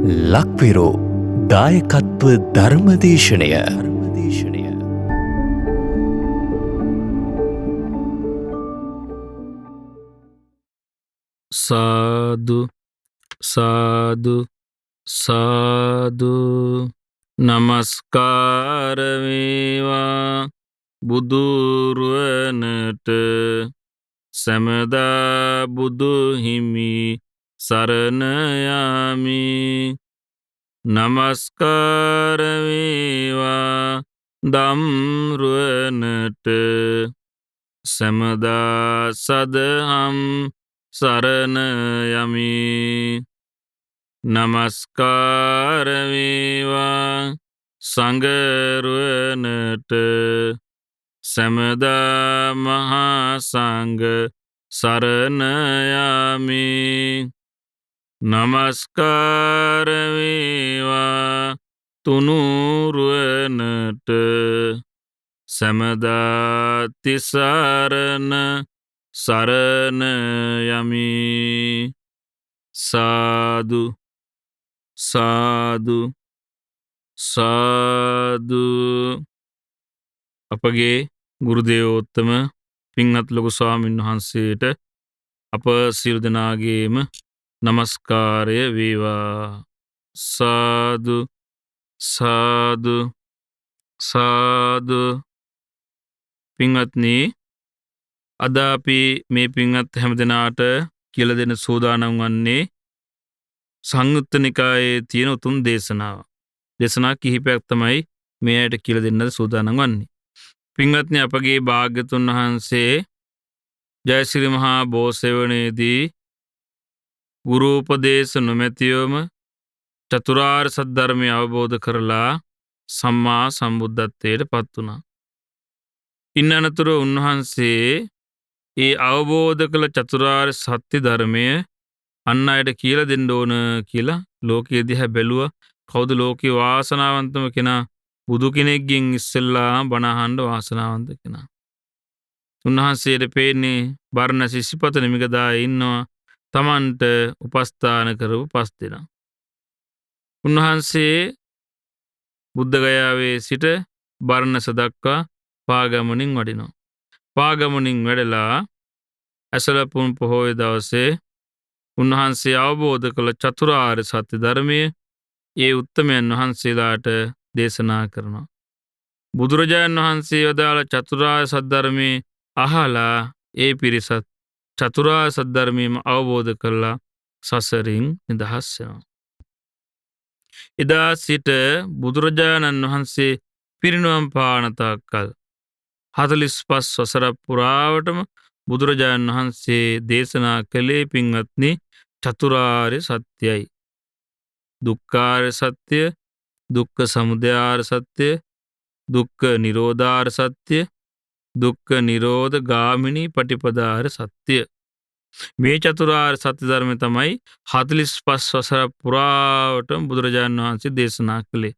ලක්විරෝ දායකත්ව ධර්මදේශනය සාදු සාදු සාදු. නමස්කාර වේවා බුදුරුවනට, සැමදා බුදු හිමි සරණ යමි. නමස්කාර වේවා ධම්රුවනට, සැමදා සදහම් සරණ යමි. නමස්කාර වේවා සංඝරුවනට, සැමදා මහා සංඝ සරණ යමි. නමස්කාර වේවා තුනුරුවනට, සැමදා තිසරණ සරණ යමි. සාදු සාදු සාදු. අපගේ ගුරුදේවෝත්තම පින්වත් ලොකු ස්වාමීන් වහන්සේට අප සියලු දෙනාගේම නමස්කාරය වේවා. සාදු සාදු සාදු. පින්වත්නි, අද අපි මේ පින්වත් හැම දෙනාට කියලා දෙන සූදානම් වන්නේ සංයුත්ත නිකායේ තියෙන උතුම් දේශනාව. දේශනා කිහිපයක් තමයි මේ අයට කියලා දෙන්නද සූදානම් වන්නේ. පින්වත්නි, අපගේ භාග්‍යතුන් වහන්සේ ජයශ්‍රී මහා බෝසෙවණේදී ගුරු උපදේශ නොමැතිවම චතුරාර්ය සත්‍ය ධර්මය අවබෝධ කරලා සම්මා සම්බුද්ධත්වයට පත් වුණා. ඉන් අනතුරු උන්වහන්සේ ඒ අවබෝධ කළ චතුරාර්ය සත්‍ය ධර්මය අන් අයට කියලා දෙන්න ඕන කියලා ලෝකයේ දිහා බැලුවා. කවුද ලෝකේ වාසනාවන්තම කෙනා? බුදු කෙනෙක්ගෙන් ඉස්සෙල්ලා බණ අහන්න වාසනාවන්ත කෙනා. උන්වහන්සේට පේන්නේ බර්ණ ශිෂ්‍යපත නිමිගදායේ ඉන්නවා තමන්ට උපස්ථාන කරපු 5 දෙනා. උන්වහන්සේ බුද්ධ ගයාවේ සිට බර්ණස දක්වා පාගමනින් වඩිනවා. පාගමනින් වැඩලා ඇසලපුන් පොහොය දවසේ උන්වහන්සේ අවබෝධ කළ චතුරාර්ය සත්‍ය ධර්මය ඒ උත්තමයන් වහන්සේලාට දේශනා කරනවා. බුදුරජාණන් වහන්සේ වදාළ චතුරාර්ය සත්‍ය ධර්මයේ අහලා ඒ පිරිසත් චතුරාර්ය සත්‍ය ධර්මයම අවබෝධ කරලා සසරින් නිදහස් වෙනවා. එදා සිට බුදුරජාණන් වහන්සේ පිරිනිවන් පාන තාක්කල් 45 වසර පුරාවටම බුදුරජාණන් වහන්සේ දේශනා කළේ පින්වත්නි චතුරාර්ය සත්‍යයි. දුක්ඛාර්ය සත්‍ය, දුක්ඛ සමුදයාර්ය සත්‍ය, දුක්ඛ නිරෝධාර්ය සත්‍ය, දුක්ඛ නිරෝධ ගාමිනී පටිපදාර්ය සත්‍ය. මේ චතුරාර්ය සත්‍ය ධර්ම තමයි 45 වසර පුරාවටම බුදුරජාණන් වහන්සේ දේශනා කළේ.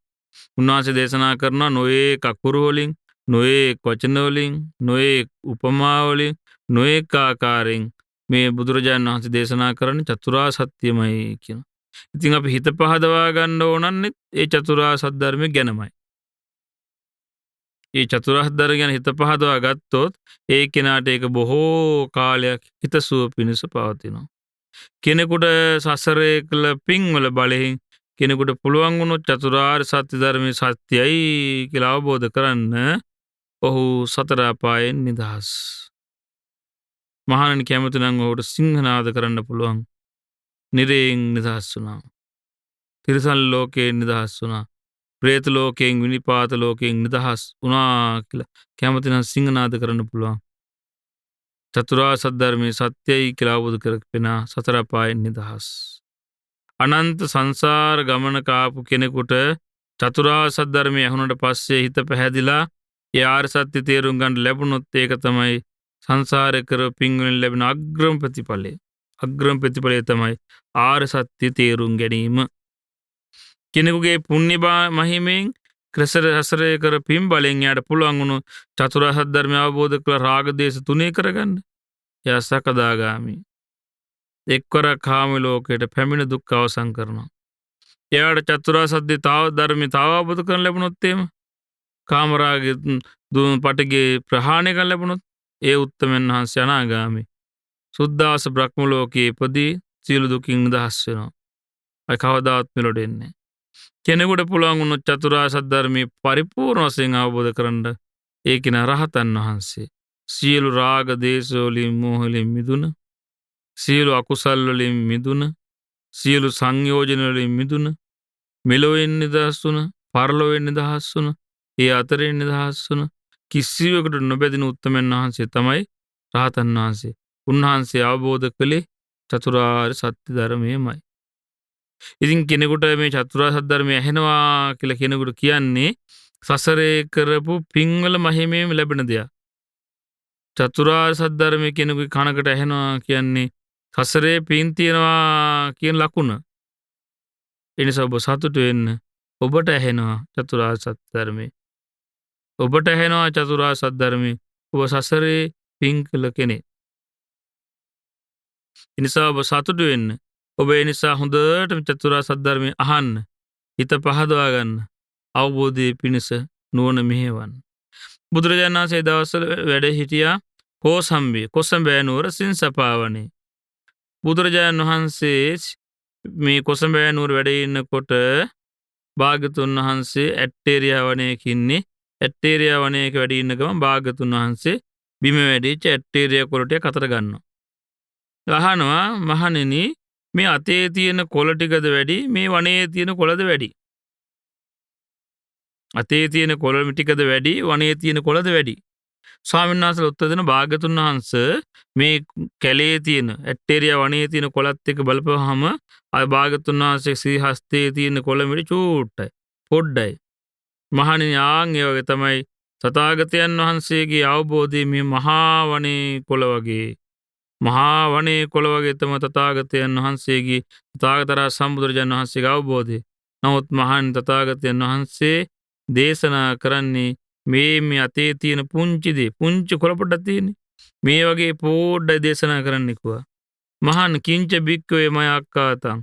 උන්වහන්සේ දේශනා කරන නොයේ අකුරු වලින්, නොයේ වචන වලින්, නොයේ උපමා වලින්, නොයේ ආකාරයෙන් මේ බුදුරජාණන් වහන්සේ දේශනා කරන්නේ චතුරාර්ය සත්‍යමයි කියන. ඉතින් අපි හිත පහදවා ගන්න ඕනන්නේ ඒ චතුරාර්ය සත්‍ය ධර්මය ගැනමයි. ඒ චතුරාර්ය ධර්ම ගැන හිත පහදවා ගත්තොත් ඒ කෙනාට ඒක බොහෝ කාලයක් හිතසුව පිණිස පවතිනවා. කෙනෙකුට සසරේ කළ පින්වල බලයෙන් කෙනෙකුට පුළුවන් වුණොත් චතුරාර්ය සත්‍ය ධර්මයේ සත්‍යයි කියලා අවබෝධ කරන්න ඔහු සතර අපායෙන් නිදහස්. මහණෙනි, කැමති නම් ඔහුට සිංහනාද කරන්න පුළුවන්. නිරයෙන් නිදහස් වුණා. තිරිසන් ලෝකයෙන් නිදහස් වුණා. ප්‍රේත ලෝකයෙන්, විනිපාත ලෝකයෙන් නිදහස් වුණා කියලා කැමති නම් සිංහනාද කරන්න පුළුවන්. චතුරාර්ය සත්‍ය ධර්මයේ සත්‍යයි කියලා අවබෝධ කරගෙන සතර අපායෙන් නිදහස්. අනන්ත සංසාර ගමනක ආපු කෙනෙකුට චතුරාර්ය සත්‍ය ධර්මය අහුනට පස්සේ හිත පැහැදිලා ඒ ආර්ය සත්‍ය තේරුම් ගන්න ලැබුණොත් ඒක තමයි සංසාරේ කර පින් වලින් ලැබෙන අග්‍රම ප්‍රතිඵලය. අග්‍රම ප්‍රතිඵලය තමයි ආර්ය සත්‍ය තේරුම් ගැනීම. කෙනෙකුගේ පුණ්‍ය මහිමෙන් හසරේ කර පින් බලෙන් යාට පුළුවන් වුණු චතුරාර්ය සත්‍ය ධර්මය අවබෝධ කළ රාග දේශ තුනේ කරගන්න. එයා සකදාගාමි. එක්වර කාම ලෝකයට පැමිණ දුක් අවසන් කරනවා. එයාට චතුරාර්ය සත්‍ය ධර්මය තව අවබෝධ කරගන්න ලැබුණොත් එහෙම කාමරාගේ පටගේ ප්‍රහාණය කරන්න ලැබුණොත් ඒ උත්තමයන් වහන්සේ අනාගාමී සුද්ධාස බ්‍රහ්ම ලෝකයේ ඉපදී සියලු දුකින් නිදහස් වෙනවා. අය කවදාවත් මෙලොවට එන්නේ නැහැ. කෙනෙකුට පුළුවන් වුණොත් චතුරාර්ය සත්‍ය ධර්මයේ පරිපූර්ණ වශයෙන් අවබෝධ කරගන්න ඒ කෙනා රහතන් වහන්සේ. සියලු රාග දේශ වලින් මෝහ වලින් මිදුන, සියලු අකුසල් වලින් මිදුන, සියලු සංයෝජන වලින් මිදුන, මෙලොවෙන් නිදහස් වුණ, පරලොවෙන් නිදහස් වුණ, ඒ අතරින් නිදහස් වුණ කිසිවෙකුට නොබැඳෙන උත්තමයන් වහන්සේ තමයි රහතන් වහන්සේ. උන්වහන්සේ අවබෝධ කළේ චතුරාර්ය සත්‍ය ධර්මයමයි. ඉතින් කෙනෙකුට මේ චතුරාර්ය සත්‍ය ධර්මය ඇහෙනවා කියලා කෙනෙකුට කියන්නේ සසරේ කරපු පින්වල මහිමයෙන් ලැබෙන දෙයක්. චතුරාර්ය සත්‍ය ධර්මය කෙනෙකුගේ කනකට ඇහෙනවා කියන්නේ සසරේ පින් තියනවා කියන ලකුණ. ඒ නිසා ඔබ සතුටු වෙන්න. ඔබට ඇහෙනවා චතුරාර්ය සත්‍ය ධර්මය. ඔබට ඇහෙනවා චතුරාර්ය සත්‍ය ධර්මය. ඔබ සසරේ පින් කළ කෙනෙක්. ඒ නිසා ඔබ සතුටු වෙන්න. ඔබ ඒ නිසා හොඳට චතුරාර්ය සත්‍ය ධර්මය අහන්න. හිත පහදවා ගන්න. අවබෝධයේ පිණිස නුවණ මෙහෙවන්න. බුදුරජාණන් වහන්සේ දවස්වල වැඩ හිටියා කෝසම්බේ කොසඹෑ නුවර සින්සපාවනේ. බුදුරජාණන් වහන්සේ මේ කොසඹෑ නුවර වැඩ ඉන්නකොට භාග්‍යතුන් වහන්සේ ඇට්ටේරියා වනයේක ඉන්නේ. ඇට්ටේරියා වනයේක වැඩ ඉන්න ගමන් භාග්‍යතුන් වහන්සේ බිම වැඩිච්ච ඇට්ටේරියා කොළ ටික අතට ගන්නවා. අහනවා මහණෙනි මේ අතේ තියෙන කොළ ටිකද වැඩි මේ වනයේ තියෙන කොළද වැඩි? අතේ තියෙන කොළ ටිකද වැඩි වනයේ තියෙන කොළද වැඩි? ස්වාමීන් වහන්සේලා උත්තර දෙන භාග්‍යතුන් වහන්සේ මේ කැලේ තියෙන ඇට්ටේරියා වනයේ තියෙන කොළත් එක්ක බලපුවාම අය භාග්‍යතුන් වහන්සේ ශ්‍රී හස්තයේ තියෙන කොළ මිඩි චූට්ටයි පොඩ්ඩයි. මහණෙනි ආන් ඒ වගේ තමයි තථාගතයන් වහන්සේගේ අවබෝධය මේ මහා වනේ කොළ වගේ. මහා වනේ කොළ වගේ තමයි තථාගතයන් වහන්සේගේ තථාගතයන් සම්බුදුරජාණන් වහන්සේගේ අවබෝධය. නමුත් මහාන් තථාගතයන් වහන්සේ දේශනා කරන්නේ මේ අතේ තියෙන පුංචි කොළ පොඩක් තියෙන්නේ. මේ වගේ පොඩ්ඩයි දේශනා කරන්න කිව්වා. මහාන් කිංච බික්කවේ මය අක්කාතං.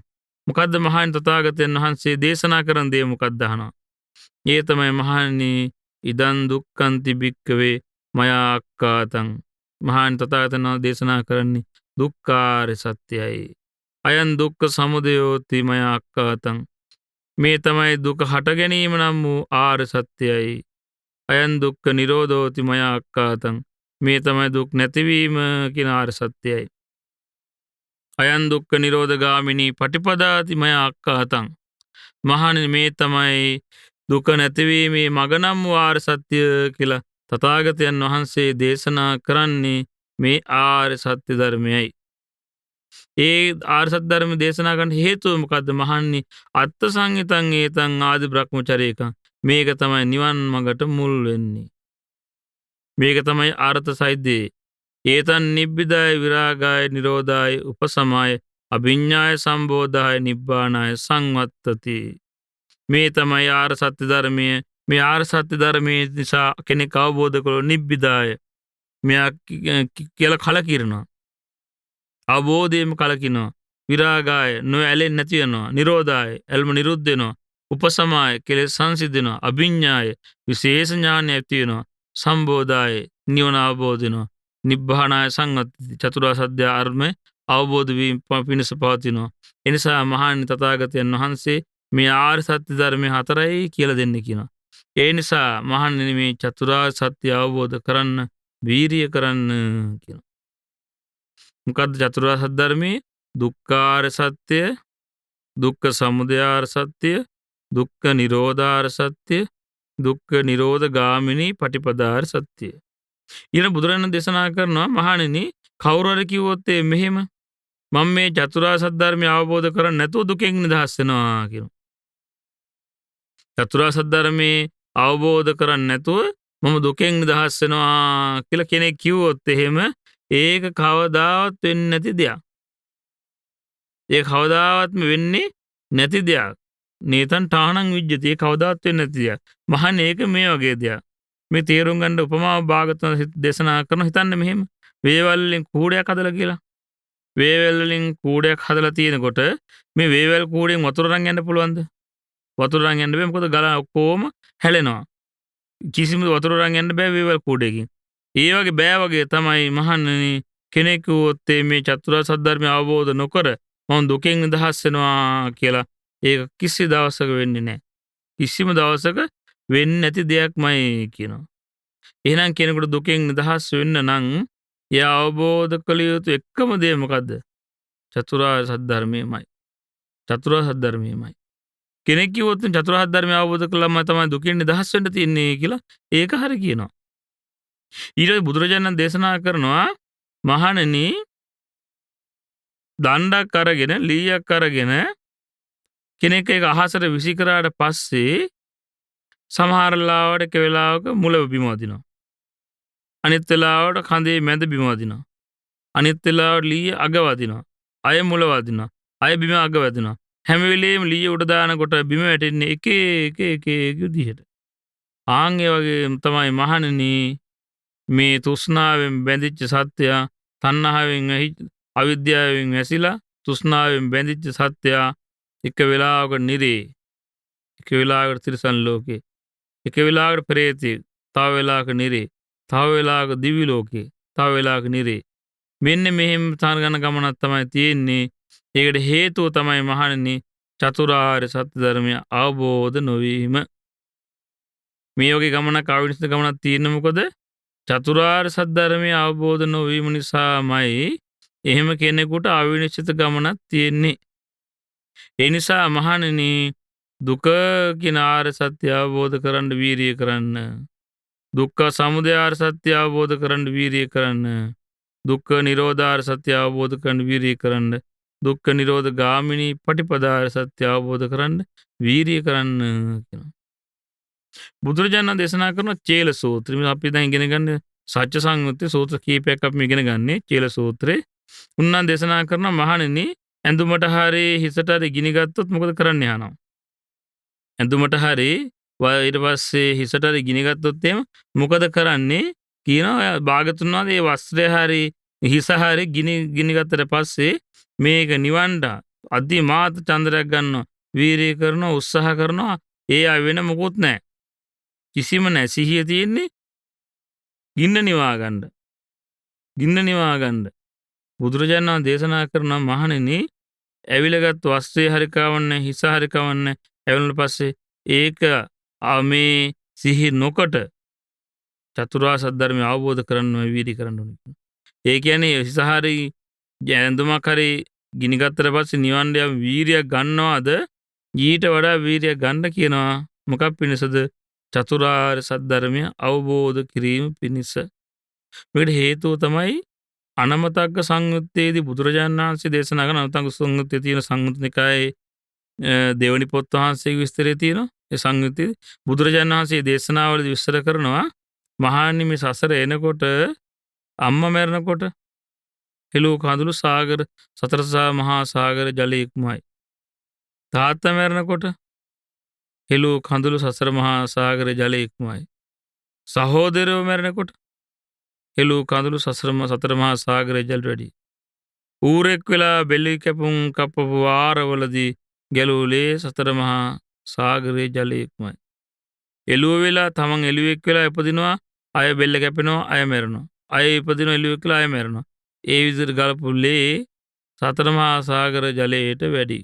මොකද්ද මහාන් තථාගතයන් වහන්සේ දේශනා කරන දේ මොකක්ද අහනවා. ඒ තමයි මහානි ඉදන් දුක්ඛන්ති බික්කවේ මය අක්කාතං. මහාන් තථාගතයන් දේශනා කරන්නේ දුක්ඛාරය සත්‍යයි. අයන් දුක්ඛ සමුදයෝති මය අක්කාතං. මේ තමයි දුක හට ගැනීම නම් වූ ආර්ය සත්‍යයි. අයන් දුක්ඛ නිරෝධෝති මය අක්කාතං. මේ තමයි දුක් නැතිවීම කියන ආර්ය සත්‍යයි. අයන් දුක්ඛ නිරෝධ ගාමිනී පටිපදාති මය අක්කාතං. මහණෙනි මේ තමයි දුක නැතිවීමේ මග නම් වූ ආර්ය සත්‍ය කියලා තථාගතයන් වහන්සේ දේශනා කරන්නේ මේ ආර්ය සත්‍ය ධර්මයයි. ඒ ආර්ය සත්‍ය ධර්ම දේශනා කරන්න හේතුව මොකද්ද මහණනි? අත්ථ සංහිතං ඒතං ආදි බ්‍රහ්මචරේකං. මේක තමයි නිවන් මඟට මුල් වෙන්නේ. මේක තමයි අර්ථ සහිතේ. ඒතන් නිබ්බිදාය විරාගාය නිරෝධාය උපසමාය අභිඤ්ඤාය සම්බෝධාය නිබ්බානාය සංවත්තති. මේ තමයි ආර්ය සත්‍ය ධර්මය. මේ ආර්ය සත්‍ය ධර්මයේ නිසා කෙනෙක් අවබෝධ කරගන්න නිබ්බිදාය. මෙයා කියලා කලකිරෙනවා. අවබෝධයෙන්ම කලකිනවා. විරාගාය නොඇලෙන්නේ නැති වෙනවා. නිරෝධාය ඇල්ම නිරුද්ධ වෙනවා. උපසමාය කෙලෙස් සංසිඳෙනවා. අභිඤ්ඤාය විශේෂ ඥානය ඇති වෙනවා. සම්බෝධාය නිවන අවබෝධ වෙනවා. නිබ්බානාය සංවත්තති චතුරාර්ය සත්‍ය ධර්මය අවබෝධ වීම පිණිස පවතිනවා. එනිසා මහානි තථාගතයන් වහන්සේ මේ ආර්ය සත්‍ය ධර්මයේ හතරයි කියලා දෙන්න කියනවා. ඒ නිසා මහණෙනි මේ චතුරාර්ය සත්‍ය අවබෝධ කරන්න වීරිය කරන්න කියනවා. මොකද්ද චතුරාර්ය සත්‍ය ධර්මයේ? දුක්ඛාර්ය සත්‍ය, දුක්ඛ සමුදයාර්ය සත්‍ය, දුක්ඛ නිරෝධාර්ය සත්‍ය, දුක්ඛ නිරෝධ ගාමිනී පටිපදාර්ය සත්‍ය. ඊළඟ බුදුරජාණන් දේශනා කරනවා මහණෙනි කවුරු හරි කිව්වොත් මෙහෙම මම මේ චතුරාර්ය සත්‍ය ධර්මය අවබෝධ කරන්නේ නැතුව දුකෙන් නිදහස් වෙනවා කියනවා. චතුරාර්ය සත්‍ය ධර්මයේ අවබෝධ කරන්නේ නැතුව මම දුකෙන් නිදහස් වෙනවා කියලා කෙනෙක් කිව්වොත් එහෙම ඒක කවදාවත් වෙන්නේ නැති දෙයක්. ඒ කවදාවත්ම වෙන්නේ නැති දෙයක්. නේතන් ඨාණං විජ්ජති. ඒ කවදාවත් වෙන්නේ නැති දෙයක්. මහන්නේ ඒක මේ වගේ දෙයක්. මේ තේරුම් ගන්න උපමාව භාගතුන් දේශනා කරන හිතන්න මෙහෙම වේවල් වලින් කූඩයක් හදලා කියලා. වේවැල් වලින් කූඩයක් හදලා තියෙනකොට මේ වේවැල් කූඩෙන් වතුර අරන් යන්න පුළුවන්ද? වතුර අරන් යන්න බෑ. මොකද ගල ඔක්කොම හැලෙනවා. කිසිම වතුර අරන් යන්න බෑ වේවැල් කූඩේකින්. ඒ වගේ බෑ වගේ තමයි මහණෙනි කෙනෙකු මේ චතුරාර්ය සත්‍ය ධර්මය අවබෝධ නොකර මම දුකෙන් නිදහස් වෙනවා කියලා ඒක කිසි දවසක වෙන්නේ නැහැ. කිසිම දවසක වෙන්නේ නැති දෙයක්මයි කියනවා. එහෙනම් කෙනෙකුට දුකෙන් නිදහස් වෙන්න නම් එයා අවබෝධ කළ යුතු එකම දේ මොකද්ද? චතුරාර්ය සත්‍ය ධර්මයමයි. චතුරාර්ය සත්‍ය ධර්මයමයි. කෙනෙක් කිව්වොත් චතුරාර්ය ධර්මය අවබෝධ කළාම තමයි දුකෙන් නිදහස් වෙන්න තියන්නේ කියලා ඒක හරි කියනවා. ඊට බුදුරජාණන් දේශනා කරනවා මහණෙනි දණ්ඩක් අරගෙන ලීයක් අරගෙන කෙනෙක් ඒක අහසට විසි කරාට පස්සේ සමහර ලාවට එක වෙලාවක මුල බිම වදිනවා. අනිත් වෙලාවට කඳේ මැද බිම වදිනවා. අනිත් වෙලාවට ලීය අග වදිනවා. අය මුල වදිනවා. අය බිම අග වදිනවා. හැම වෙලේම ලීය උඩ දානකොට බිම වැටෙන්නේ එක විදිහට. ආන් ඒ වගේ තමයි මහණෙනි මේ තෘෂ්ණාවෙන් බැඳිච්ච සත්‍යය තණ්හාවෙන් අවිද්‍යාවෙන් වැසිලා තෘෂ්ණාවෙන් බැඳිච්ච සත්‍යය එක වෙලාවකට නිරේ, එක වෙලාවකට තිරිසන් ලෝකේ, එක වෙලාවකට ප්‍රේතේ, තව වෙලාවක නිරේ, තව වෙලාවක දිව්‍ය ලෝකේ, තව වෙලාවක නිරේ. මෙන්න මෙහෙම තනගන ගමනක් තමයි තියෙන්නේ. ඒකට හේතුව තමයි මහණෙනි චතුරාර්ය සත්‍ය ධර්මය අවබෝධ නොවීම. මේ වගේ ගමනක් ආවිනිශ්චිත ගමනක් තියෙන්නේ මොකද? චතුරාර්ය සත්‍ය ධර්මය අවබෝධ නොවීම නිසාමයි එහෙම කෙනෙකුට අවිනිශ්චිත ගමනක් තියෙන්නේ. ඒ නිසා මහණෙනි දුක කියන ආර්ය සත්‍ය අවබෝධ කරන්න වීරිය කරන්න. දුක්ඛ සමුදය ආර්ය සත්‍ය අවබෝධ කරන්න වීරිය කරන්න. දුක්ඛ නිරෝධ ආර්ය සත්‍ය අවබෝධ කරන්න වීරිය කරන්න. දුක්ඛ නිරෝධ ගාමිනී පටිපදා ආර්ය සත්‍ය අවබෝධ කරන්න වීරිය කරන්න කියනවා. බුදුරජාණන් දේශනා කරන චේල සූත්‍රය. අපි දැන් ඉගෙන ගන්න සත්‍ය සංයුත්තේ සූත්‍ර කීපයක් අපි ඉගෙන ගන්නේ චේල සූත්‍රේ. උන්වන් දේශනා කරන මහණෙනි ඇඳුමට හරි හිසට හරි ගිනි ගත්තොත් මොකද කරන්නේ අහනවා. ඇඳුමට හරි ඊට පස්සේ හිසට හරි ගිනි ගත්තොත් එහෙම මොකද කරන්නේ කියනවා. භාගතුන් වහන්සේ මේ වස්ත්‍රය හරි හිස හරි ගිනි ගත්තට පස්සේ මේක නිවන්න අධිමාත චන්ද්‍රයක් ගන්නවා. වීරිය කරනවා, උත්සාහ කරනවා. ඒ අය වෙන මොකුත් නැහැ. කිසිම නැහැ. සිහිය තියෙන්නේ ගින්න නිවා ගන්න. ගින්න නිවා ගන්න. බුදුරජාණන් දේශනා කරන මහණෙනි ඇවිලගත් වස්ත්‍රය හරි කවන්නේ, හිස හරි කවන්නේ. ඇවිලුණාට පස්සේ ඒක මේ සිහි නොකොට චතුරාර්ය සත්‍ය ධර්මය අවබෝධ කරගන්න වීර්ය කරන්න ඕනේ. ඒ කියන්නේ හිස හරි ඇඳුමක් හරි ගිනි ගත්තට පස්සේ නිවන්න යම් වීර්යයක් ගන්නවාද? ඊට වඩා වීර්යයක් ගන්න කියනවා. මොකක් පිණිසද? චතුරාර්ය සත්‍ය ධර්මය අවබෝධ කිරීම පිණිස. මේකට හේතුව තමයි අනමතග්ග සංයුත්තේදී බුදුරජාණන් වහන්සේ දේශනා කරන අනමතග්ග සංයුත්තේ තියෙන සංයුත්ත නිකායේ දෙවනි පොත් වහන්සේගේ විස්තරය තියෙනවා. ඒ සංයුත්තේ බුදුරජාණන් වහන්සේ දේශනාවලදී විස්තර කරනවා මහණනි මේ සසර එනකොට අම්මා මැරෙනකොට හෙළූ කඳුළු සාගර සතර මහා සාගර ජලය ඉක්මයි. තාත්තා මැරෙනකොට හෙළූ කඳුළු සතර මහා සාගර ජලය ඉක්මයි. සහෝදරයෝ මැරෙනකොට හෙළූ කඳුළු සතර මහා සාගර ජල වැඩි. ඌරෙක් වෙලා බෙලි කැපුම් කපපු වාරවලදී ගැලූලේ සතර මහා සාගරයේ ජලය ඉක්මයි. එළුව වෙලා තමන් එළුවෙක් වෙලා ඉපදිනවා, අය බෙල්ල කැපෙනවා, අය මැරෙනවා. අය ඉපදිනවා එළුවෙක් වෙලා අය මැරෙනවා. ඒ විදිහට ගලපු ලේ සතර මහා සාගර ජලයට වැඩි.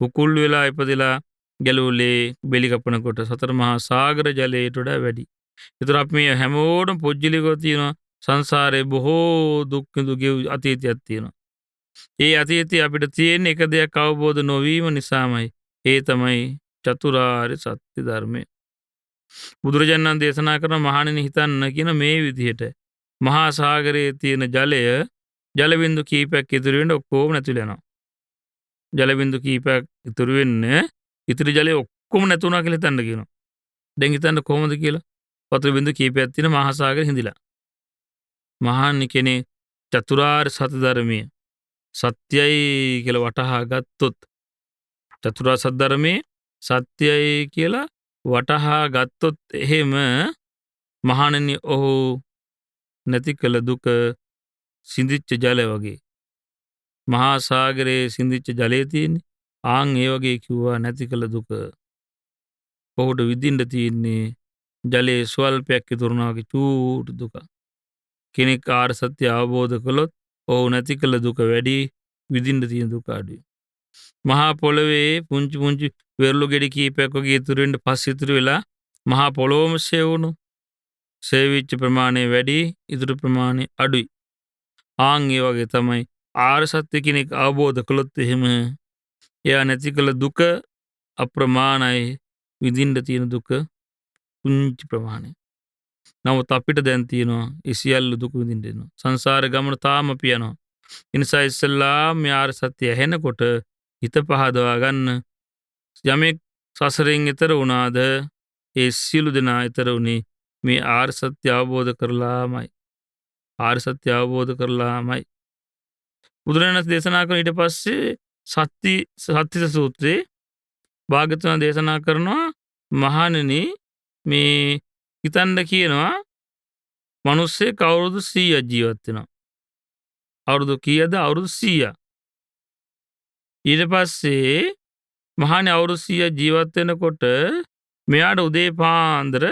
කුකුල් වෙලා ඉපදිලා ගැලූලේ බෙලි කපනකොට සතර මහා සාගර ජලයට වඩා වැඩි. ඒතර අපි මේ හැමෝටම පුජ්‍යලිකව තියෙනවා සංසාරේ බොහෝ දුක් විඳු අතීතයක් තියෙනවා. ඒ අතීතය අපිට තියෙන එක දෙයක් අවබෝධ නොවීම නිසාමයි. ඒ තමයි චතුරාර්ය සත්‍ය ධර්මය. බුදුරජාණන් දේශනා කරන මහණෙනි හිතන්න කියන මේ විදිහට මහා සාගරයේ තියෙන ජලය ජල බින්දු කීපයක් ඉතුරු වෙන්න ඔක්කොම නැතිලා යනවා. ජල බින්දු කීපයක් ඉතුරු වෙන්නේ ඉතිරි ජලය ඔක්කොම නැතුණා කියලා හිතන්න කියනවා. දැන් හිතන්න කොහොමද කියලා? වතුර බින්දු කීපයක් තියෙන මහා සාගරේ හිඳිලා. මහානි කෙනේ චතුරාර්ය සත්‍ය ධර්මය සත්‍යයි කියලා වටහා ගත්තොත් චතුරාර්ය සත්‍ය ධර්මයේ සත්‍යයි කියලා වටහා ගත්තොත් එහෙම මහණෙනි ඔහු නැති කළ දුක සිඳිච්ච ජලය වගේ. මහා සාගරයේ සිඳිච්ච ජලය තියෙන්නේ ආන් ඒ වගේ කිව්වා නැති කළ දුක. ඔහුට විඳින්න තියෙන්නේ ජලයේ ස්වල්පයක් ඉතුරුනා වගේ චූටි දුක. කෙනෙක් ආර්ය සත්‍ය අවබෝධ කළොත් ඔහු නැති කළ දුක වැඩි, විඳින්න තියෙන දුක අඩුයි. මහා පොළවේ පුංචි පුංචි වෙරළු ගෙඩි කීපයක් වගේ ඉතුරු වෙන්න පස්සේ ඉතුරු වෙලා මහා පොළොවම සෙවුණු. සෙවිච්ච ප්‍රමාණය වැඩි, ඉතුරු ප්‍රමාණය අඩුයි. ආන් ඒ වගේ තමයි ආර්ය සත්‍ය කෙනෙක් අවබෝධ කළොත් එහෙම එයා නැති කළ දුක අප්‍රමාණයි, විඳින්න තියෙන දුක පුංචි ප්‍රමාණය. නමුත් අපිට දැන් තියෙනවා ඒ සියල්ල දුක විඳින්න දෙනවා. සංසාර ගමන තාම අපි යනවා. ඒ නිසා ඉස්සෙල්ලාම මේ ආර්ය සත්‍ය ඇහෙනකොට හිත පහදවා ගන්න. යමෙක් සසරෙන් එතර වුණාද ඒ සියලු දෙනා එතර වුණේ මේ ආර්ය සත්‍ය අවබෝධ කරලාමයි. ආර්ය සත්‍ය අවබෝධ කරලාමයි. බුදුරජාණන් දේශනා කරන ඊට පස්සේ සත්‍තිස සූත්‍රයේ භාග්‍යවතුන් දේශනා කරනවා මහණෙනි මේ හිතන්න කියනවා මිනිස්සෙක් අවුරුදු 100ක් ජීවත් වෙනවා. අවුරුදු කීයද? අවුරුදු 100ක්. ඊට පස්සේ මහණේ අවුරුදු 100ක් ජීවත් වෙනකොට මෙයාට උදේ පාන්දර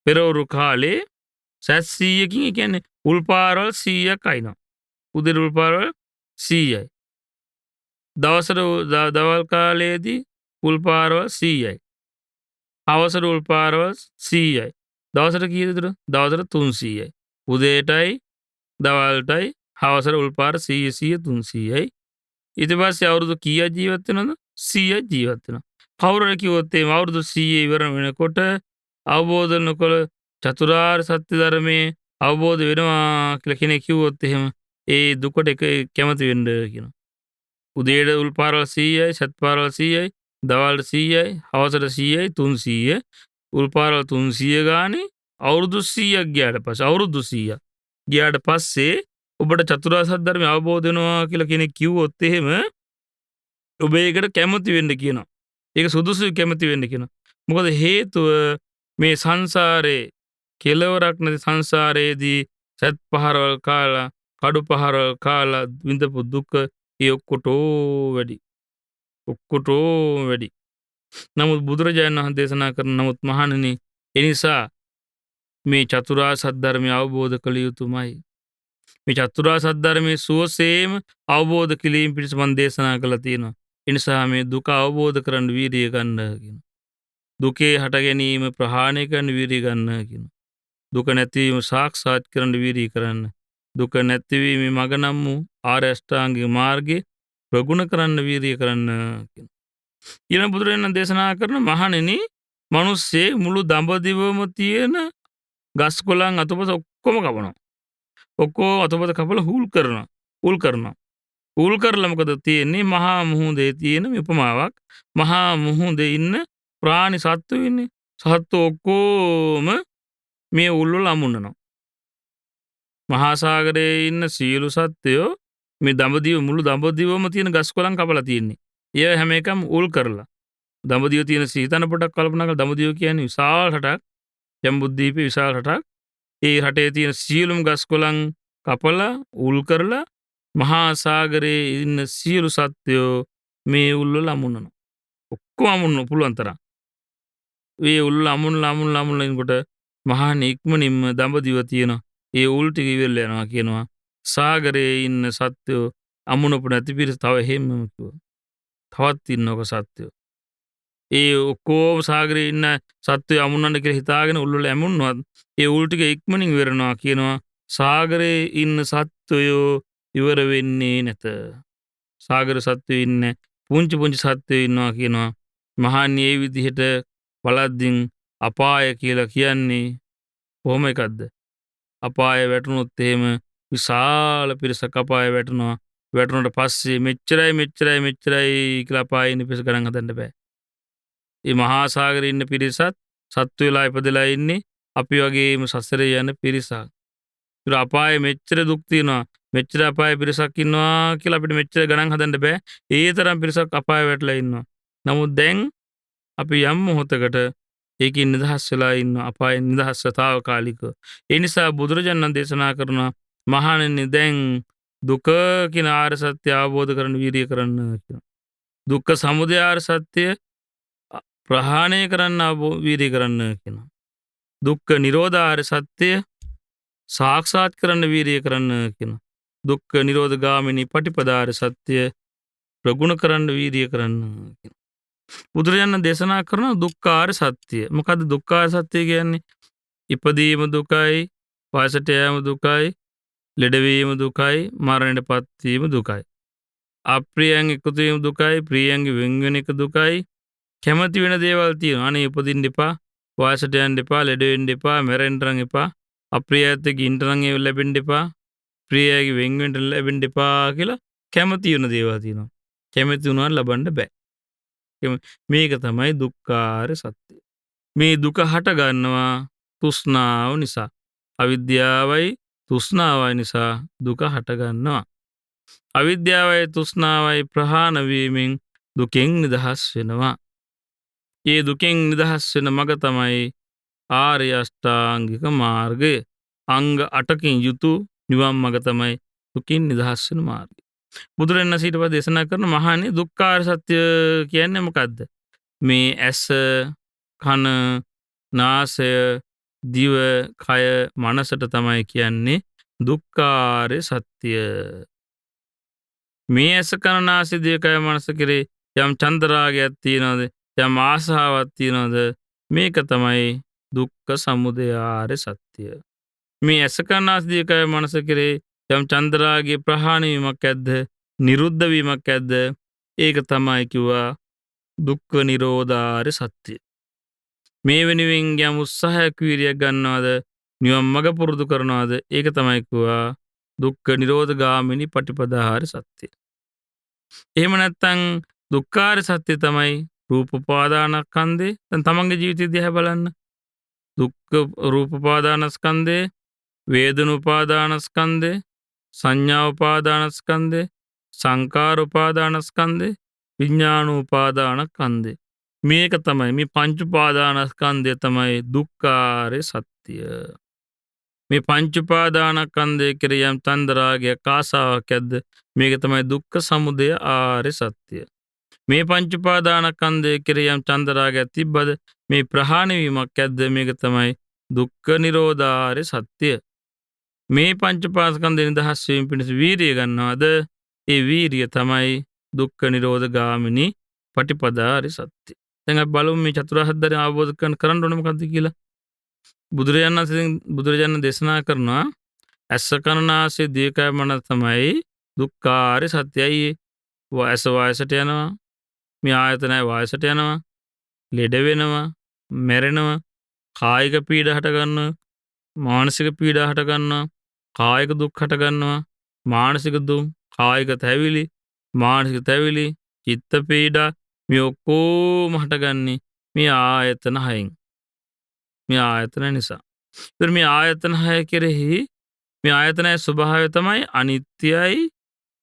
පෙරවරු කාලේ සැත් 100කින්, ඒ කියන්නේ උල්පාරවල් 100ක් අයිනවා. උදේ උල්පාරවල් 100යි. දවල් කාලයේදී උල්පාරවල් 100යි. හවසට උල්පාරවල් 100යි. දවසට කීයද? දවසට 300යි. උදේටයි දවල්ටයි හවසට උල්පාර 100 300යි. ඊට පස්සේ අවුරුදු කීයක් ජීවත් වෙනවද? 100ක් ජීවත් වෙනවා. කවුරු කිව්වොත් මේ අවුරුදු 100 ඉවර වෙනකොට අවබෝධ නොකළ චතුරාර්ය සත්‍ය ධර්මයේ අවබෝධ වෙනවා කියලා කෙනෙක් කිව්වොත් එහෙම ඒ දුකට එක කැමති වෙන්න කියනවා. උදේට උල්පාරවල් 100යි, සත්පාරවල් 100යි, දවල්ට 100යි, හවසට 100යි, 300. උල්පාරවල් 300 ගානේ අවුරුදු 100ක් ගියාට පස්සේ ඔබට චතුරාර්ය සත්‍ය ධර්මය අවබෝධ වෙනවා කියලා කෙනෙක් කිව්වොත් එහෙම ඔබ ඒකට කැමති වෙන්න කියනවා. ඒක සුදුසුයි කැමති වෙන්න කියනවා. මොකද හේතුව මේ සංසාරේ කෙලවරක් නැති සංසාරයේදී සත් පහරවල් කාලා, කඩු පහරවල් කාලා විඳපු දුක ඒ ඔක්කොටෝ වැඩි. නමුත් බුදුරජාණන් වහන්සේ දේශනා කරන නමුත් මහණෙනි, ඒ නිසා මේ චතුරාර්ය සත්‍ය ධර්මය අවබෝධ කළ යුතුමයි. මේ චතුරාර්ය සත්‍ය ධර්මයේ සුවසේම අවබෝධ කිරීම පිණිස මම දේශනා කළා තියෙනවා. ඒ නිසා මේ දුක අවබෝධ කරගන්න වීර්යය ගන්න කියනවා. දුකේ හට ගැනීම ප්‍රහාණය කරන්න වීර්යය ගන්න කියනවා. දුක නැතිවීම සාක්ෂාත් කරන්න වීර්යය කරන්න. දුක නැතිවීමේ මඟ නම් වූ ආර්ය අෂ්ටාංගික මාර්ගයේ ප්‍රගුණ කරන්න වීර්යය කරන්න කියනවා. ඊළඟ බුදුරජාණන් දේශනා කරන මහණෙනි, මිනිස්සේ මුළු දඹදිවම තියෙන ගස් කොළන් අතපොත ඔක්කොම කපනවා. ඔක්කොම අතපොත කපලා හූල් කරනවා. හූල් කරලා මොකද තියෙන්නේ? මහා මුහුදේ තියෙන උපමාවක්. මහා මුහුදේ ඉන්න ප්‍රාණි සත්තු ඉන්නේ. සත්තු ඔක්කොම මේ උල් වල අමුණනවා. මහා සාගරයේ ඉන්න සියලු සත්වයෝ මේ මුළු දඹදිවම තියෙන ගස් කොළන් කපලා තියෙන්නේ. ඒ හැම එකම උල් කරලා. දඹදිව තියෙන සීතන පොඩක් කල්පනා කරලා දඹදිව කියන්නේ විශාල රටක්. ජම්බුද්වීපේ විශාල රටක්. ඒ රටේ තියෙන සියලුම ගස් කොළන් කපලා උල් කරලා මහා සාගරයේ ඉන්න සියලු සත්වයෝ මේ උල් වල අමුණනවා. ඔක්කොම අමුණන පුළුවන් තරම්. ඒ උල් අමුණලා ඉන්නකොට මහා ඉක්මනින්ම දඹදිව තියෙන ඒ උල් ටික ඉවෙල්ලා යනවා කියනවා. සාගරයේ ඉන්න සත්වයෝ අමුණපු නැති පිරිස තව එහෙමම කිව්වා. තවත් ඉන්නවක සත්වයෝ. ඒ ඔක්කොම සාගරයේ ඉන්න සත්වයෝ අමුණන්න කියලා හිතාගෙන උල් වල ඇමුණුවත් ඒ උල් ටික ඉක්මනින් ඉවරනවා කියනවා. සාගරයේ ඉන්න සත්වයෝ ඉවර වෙන්නේ නැත. සාගර සත්වයෝ ඉන්න පුංචි සත්වයෝ ඉන්නවා කියනවා. මහන්නේ මේ විදිහට බලද්දින් අපාය කියලා කියන්නේ කොහොම එකක්ද? අපාය වැටුනොත් එහෙම විශාල පිරිසක් අපාය වැටෙනවා. වැටුණාට පස්සේ මෙච්චරයි කියලා අපායේ ඉන්න පිරිස ගණන් හදන්න බෑ. මේ මහා සාගරේ ඉන්න පිරිසත් සත්තු වෙලා ඉපදලා ඉන්නේ අපි වගේම සසරේ යන පිරිසක්. ඒක අපායේ මෙච්චර දුක් තියෙනවා. මෙච්චර අපායේ පිරිසක් ඉන්නවා කියලා අපිට මෙච්චර ගණන් හදන්න බෑ. ඒ තරම් පිරිසක් අපාය වැටලා ඉන්නවා. නමුත් දැන් අපි යම් මොහොතකට ඒකෙන් නිදහස් වෙලා ඉන්නවා. අපායෙන් නිදහස් තාවකාලිකව. ඒ නිසා බුදුරජාණන් දේශනා කරනවා මහණෙනි, දැන් දුක කියන ආර්ය සත්‍ය අවබෝධ කරගන්න වීර්යය කරන්න කියනවා. දුක්ඛ සමුදය ආර්ය සත්‍ය ප්‍රහාණය කරන්න වීරිය කරන්න කියනවා. දුක්ඛ නිරෝධ ආර්ය සත්‍ය සාක්ෂාත් කරන්න වීරිය කරන්න කියනවා. දුක්ඛ නිරෝධ ගාමිනී පටිපදා ආර්ය සත්‍ය ප්‍රගුණ කරන්න වීරිය කරන්න කියනවා. බුදුරජාණන් දේශනා කරන දුක්ඛාර සත්‍ය. මොකද්ද දුක්ඛාර සත්‍ය කියන්නේ? ඉපදීම දුකයි, වයසට යෑම දුකයි, ලෙඩවීම දුකයි, මරණයට පත්වීම දුකයි. අප්‍රියයන් එකතු වීම දුකයි, ප්‍රියයන්ගේ වෙන්වෙන එක දුකයි. කැමති වෙන දේවල් තියෙනවා. අනේ උපදින්න එපා, වයසට යන්න එපා, ලෙඩ වෙන්න එපා, මැරෙන්න එපා, අප්‍රියයත් එක්ක ඉන්න නම් ඒව ලැබෙන්න එපා, ප්‍රියයගේ වෙන් වෙන්න ලැබෙන්න එපා කියලා කැමති වෙන දේවල් තියෙනවා. කැමති වුණාට ලබන්න බෑ. මේක තමයි දුක්ඛාර සත්‍ය. මේ දුක හට ගන්නවා තෘෂ්ණාව නිසා. අවිද්‍යාවයි තෘෂ්ණාවයි නිසා දුක හට ගන්නවා. අවිද්‍යාවයි තෘෂ්ණාවයි ප්‍රහාණ වීමෙන් දුකෙන් නිදහස් වෙනවා. ඒ දුකෙන් නිදහස් වෙන මඟ තමයි ආර්ය අෂ්ටාංගික මාර්ගය. අංග 8කින් යුතු නිවන් මඟ තමයි දුකින් නිදහස් වෙන මාර්ගය. බුදුරජාණන් ඊට පස්සේ දේශනා කරන මහණේ දුක්ඛාර සත්‍ය කියන්නේ මොකද්ද? මේ ඇස, කන, නාසය, දිව, කය, මනසට තමයි කියන්නේ දුක්ඛාර සත්‍ය. මේ ඇස, කන, නාසය, දිව, කය, මනස කෙරේ යම් චන්දරාගයක් තියනවද? යම් ආසාවක් තියනවද? මේක තමයි දුක්ඛ සමුදය ආර්ය සත්‍ය. මේ ඇස, කන, නාසය, දිව, කය, මනස කෙරේ යම් චන්දරාගයේ ප්‍රහාණය වීමක් ඇද්ද? නිරුද්ධ වීමක් ඇද්ද? ඒක තමයි කිව්වා දුක්ඛ නිරෝධාර්ය සත්‍ය. මේ වෙනුවෙන් යම් උත්සාහයක් වීරියක් ගන්නවද? නිවන් මඟ පුරුදු කරනවද? ඒක තමයි කිව්වා දුක්ඛ නිරෝධ ගාමිනී පටිපදාාර්ය සත්‍ය. එහෙම නැත්නම් දුක්ඛාර සත්‍ය තමයි රූප උපාදානස්කන්ධේ. දැන් තමන්ගේ ජීවිතය දිහා බලන්න. දුක්ඛ රූප උපාදානස්කන්ධේ, වේදන උපාදානස්කන්ධේ, සංඥා උපාදානස්කන්ධේ, සංකාර උපාදානස්කන්ධේ, විඥාන උපාදානස්කන්ධේ. මේක තමයි මේ පංච උපාදානස්කන්ධය තමයි දුක්ඛාර සත්‍ය. මේ පංච උපාදානස්කන්ධය කෙරෙහි යම් චන්දරාගයක් ආසාවක් ඇද්ද? මේක තමයි දුක්ඛ සමුදය ආර්ය සත්‍ය. මේ පංච උපාදානස්කන්ධය කෙරෙහි යම් චන්දරාගයක් තිබ්බද? මේ ප්‍රහාණය වීමක් ඇද්ද? මේක තමයි දුක්ඛ නිරෝධාර්ය සත්‍ය. මේ පංච උපාදානස්කන්ධය නිදහස් වීම පිණිස වීරිය ගන්නවද? ඒ වීරිය තමයි දුක්ඛ නිරෝධ ගාමිනී පටිපදාාර්ය සත්‍ය. දැන් අපි බලමු මේ චතුරාර්ය සත්‍ය අවබෝධ කරගන්න ඕනේ මොකද්ද කියලා. බුදුරජාණන් දේශනා කරනවා ඇස, කන, නාසය, දිව, කය, මනස තමයි දුක්ඛාර සත්‍යයි. ඇස වයසට යනවා, මේ ආයතනය වයසට යනවා, ලෙඩ වෙනවා, මැරෙනවා, කායික පීඩා හට ගන්නවා, මානසික පීඩා හට ගන්නවා, කායික දුක් හට ගන්නවා, මානසික දුක්, කායික තැවිලි, මානසික තැවිලි, චිත්ත පීඩා, මේ ඔක්කොම හටගන්නේ මේ ආයතන හයෙන්. මේ ආයතන නිසා. ඒතර මේ ආයතන හය කෙරෙහි මේ ආයතනයේ ස්වභාවය තමයි අනිත්‍යයි,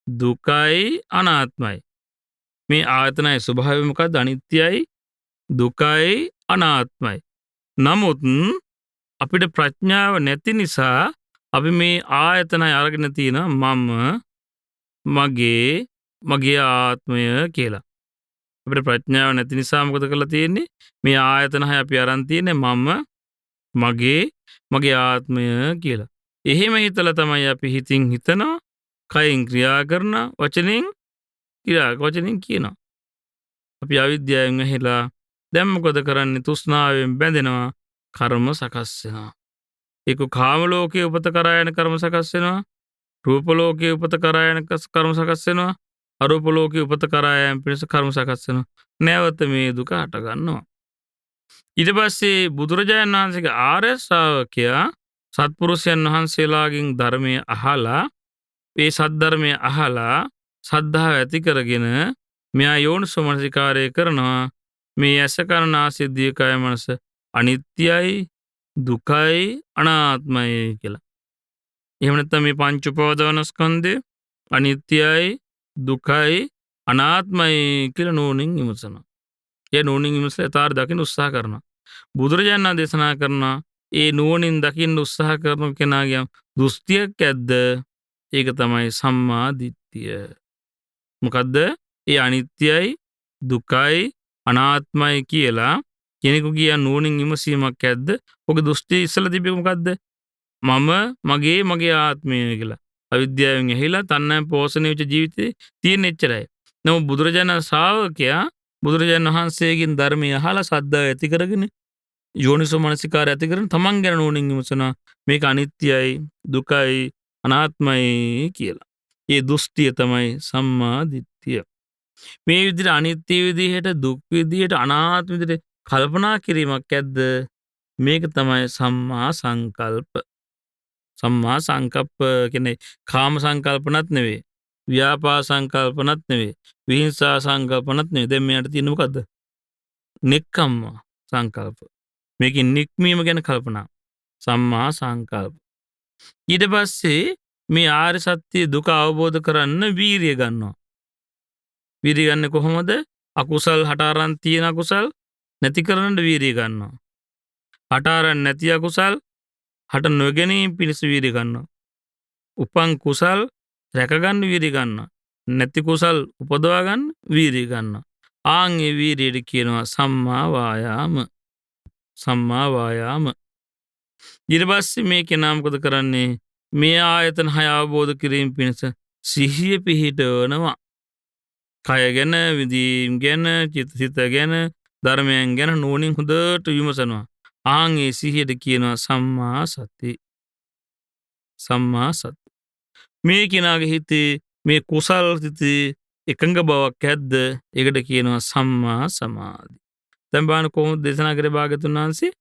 දුකයි, අනාත්මයි. මේ ආයතනයේ ස්වභාවය මොකක්ද? අනිත්‍යයි, දුකයි, අනාත්මයි. නමුත් අපිට ප්‍රඥාව නැති නිසා අපි මේ ආයතනය අරගෙන තියෙනවා මම, මගේ ආත්මය කියලා. අපිට ප්‍රඥාව නැති නිසා මොකද කරලා තියෙන්නේ? මේ ආයතන හය අපි අරන් තියෙන්නේ මම, මගේ ආත්මය කියලා. එහෙම හිතලා තමයි අපි හිතින් හිතනවා, කයින් ක්‍රියා කරනවා, වචනෙන් කියනවා. අපි අවිද්‍යාවෙන් ඇහිලා දැන් මොකද කරන්නේ? තෘෂ්ණාවෙන් බැඳෙනවා, කර්ම සකස් වෙනවා. ඒක කාම ලෝකයේ උපත කරා යන කර්ම සකස් වෙනවා, රූප ලෝකයේ උපත කරා යන කර්ම සකස් වෙනවා, අරූප ලෝකයේ උපත කරා යන පිණිස කර්ම සකස් වෙනවා. නැවත මේ දුක හට ගන්නවා. ඊට පස්සේ බුදුරජාණන් වහන්සේගේ ආර්ය ශ්‍රාවකයා සත්පුරුෂයන් වහන්සේලාගෙන් ධර්මය අහලා, ඒ සද්ධර්මය අහලා ශ්‍රද්ධාව ඇති කරගෙන මෙයා යෝනිසෝ මනසිකාරය කරනවා. මේ ඇස, කන, නාසය, දිව, කය, මනස අනිත්‍යයි, දුකයි, අනාත්මයි කියලා. එහෙම නැත්නම් මේ පංච උපාදානස්කන්ධය අනිත්‍යයි, දුකයි, අනාත්මයි කියලා නෝනින් විමසනවා. ඒ නෝනින් විමසලා යථාර්ථය දකින්න උත්සාහ කරනවා. බුදුරජාණන් දේශනා කරනවා ඒ නුවණින් දකින්න උත්සාහ කරන කෙනාගේ දෘෂ්ටියක් ඇද්ද? ඒක තමයි සම්මා දිට්ඨිය. මොකද්ද? ඒ අනිත්‍යයි, දුකයි අනාත්මයි කියලා කෙනෙකුගේ නුවණින් විමසීමක් ඇද්ද? ඔගේ දෘෂ්ටි ඉස්සලා තිබෙක මොකද්ද? මම මගේ ආත්මය කියලා. අවිද්‍යාවෙන් ඇහිලා තණ්හාවෙන් පෝෂණය වෙච්ච ජීවිතේ තියෙන එච්චරයි. නමුත් බුදුරජාණන් ශ්‍රාවකයා බුදුරජාණන් වහන්සේගෙන් ධර්මය අහලා ශ්‍රද්ධාව ඇති කරගෙන යෝනිසෝ මනසිකාරය ඇති කරගෙන තමන් ගැන නුවණින් විමසනවා මේක අනිත්‍යයි දුකයි අනාත්මයි කියලා. ඒ දෘෂ්ටිය තමයි සම්මා දිට්ඨිය. මේ විදිහට අනිත්‍ය විදිහට දුක් විදිහට අනාත්ම විදිහට කල්පනා කිරීමක් ඇද්ද? මේක තමයි සම්මා සංකල්ප. සම්මා සංකප්ප කියන්නේ කාම සංකල්පනත් නෙවෙයි. ව්‍යාපාද සංකල්පනත් නෙවෙයි. විහිංසා සංකල්පනත් නෙවෙයි. දැන් මෙයාට තියෙන මොකද්ද? නෙක්ඛම්ම සංකල්ප. මේකෙන් නික්මීම ගැන කල්පනා. සම්මා සංකල්ප. ඊට පස්සේ මේ ආර්ය සත්‍ය දුක අවබෝධ කරන්න වීරිය ගන්නවා. වීරිය ගන්න කොහොමද? අකුසල් හට අරන් තියෙන අකුසල් නැති කරන්න වීරිය ගන්නවා. හට අරන් නැති අකුසල් හට නොගැනීම පිණිස වීරිය ගන්නවා. උපන් කුසල් රැකගන්න වීරිය ගන්නවා. නැති කුසල් උපදවා ගන්න වීරිය ගන්නවා. ආන් ඒ වීරියට කියනවා සම්මා වායාම. සම්මා වායාම. ඊට පස්සේ මේ කෙනා මොකද කරන්නේ? මේ ආයතන 6 අවබෝධ කිරීම පිණිස සිහිය පිහිටවනවා. කය ගැන, විදීම් ගැන, චිත්තසිත ගැන, ධර්මයන් ගැන නුවණින් හොඳට විමසනවා. ආන් ඒ සිහියට කියනවා සම්මා සති. සම්මා සති. මේ කෙනාගේ හිතේ මේ කුසල් සිතේ එකඟ බවක් ඇද්ද? ඒකට කියනවා සම්මා සමාධි. දැන් බලන්න කොහොමද දේශනා කරේ භාග්‍යතුන් වහන්සේ?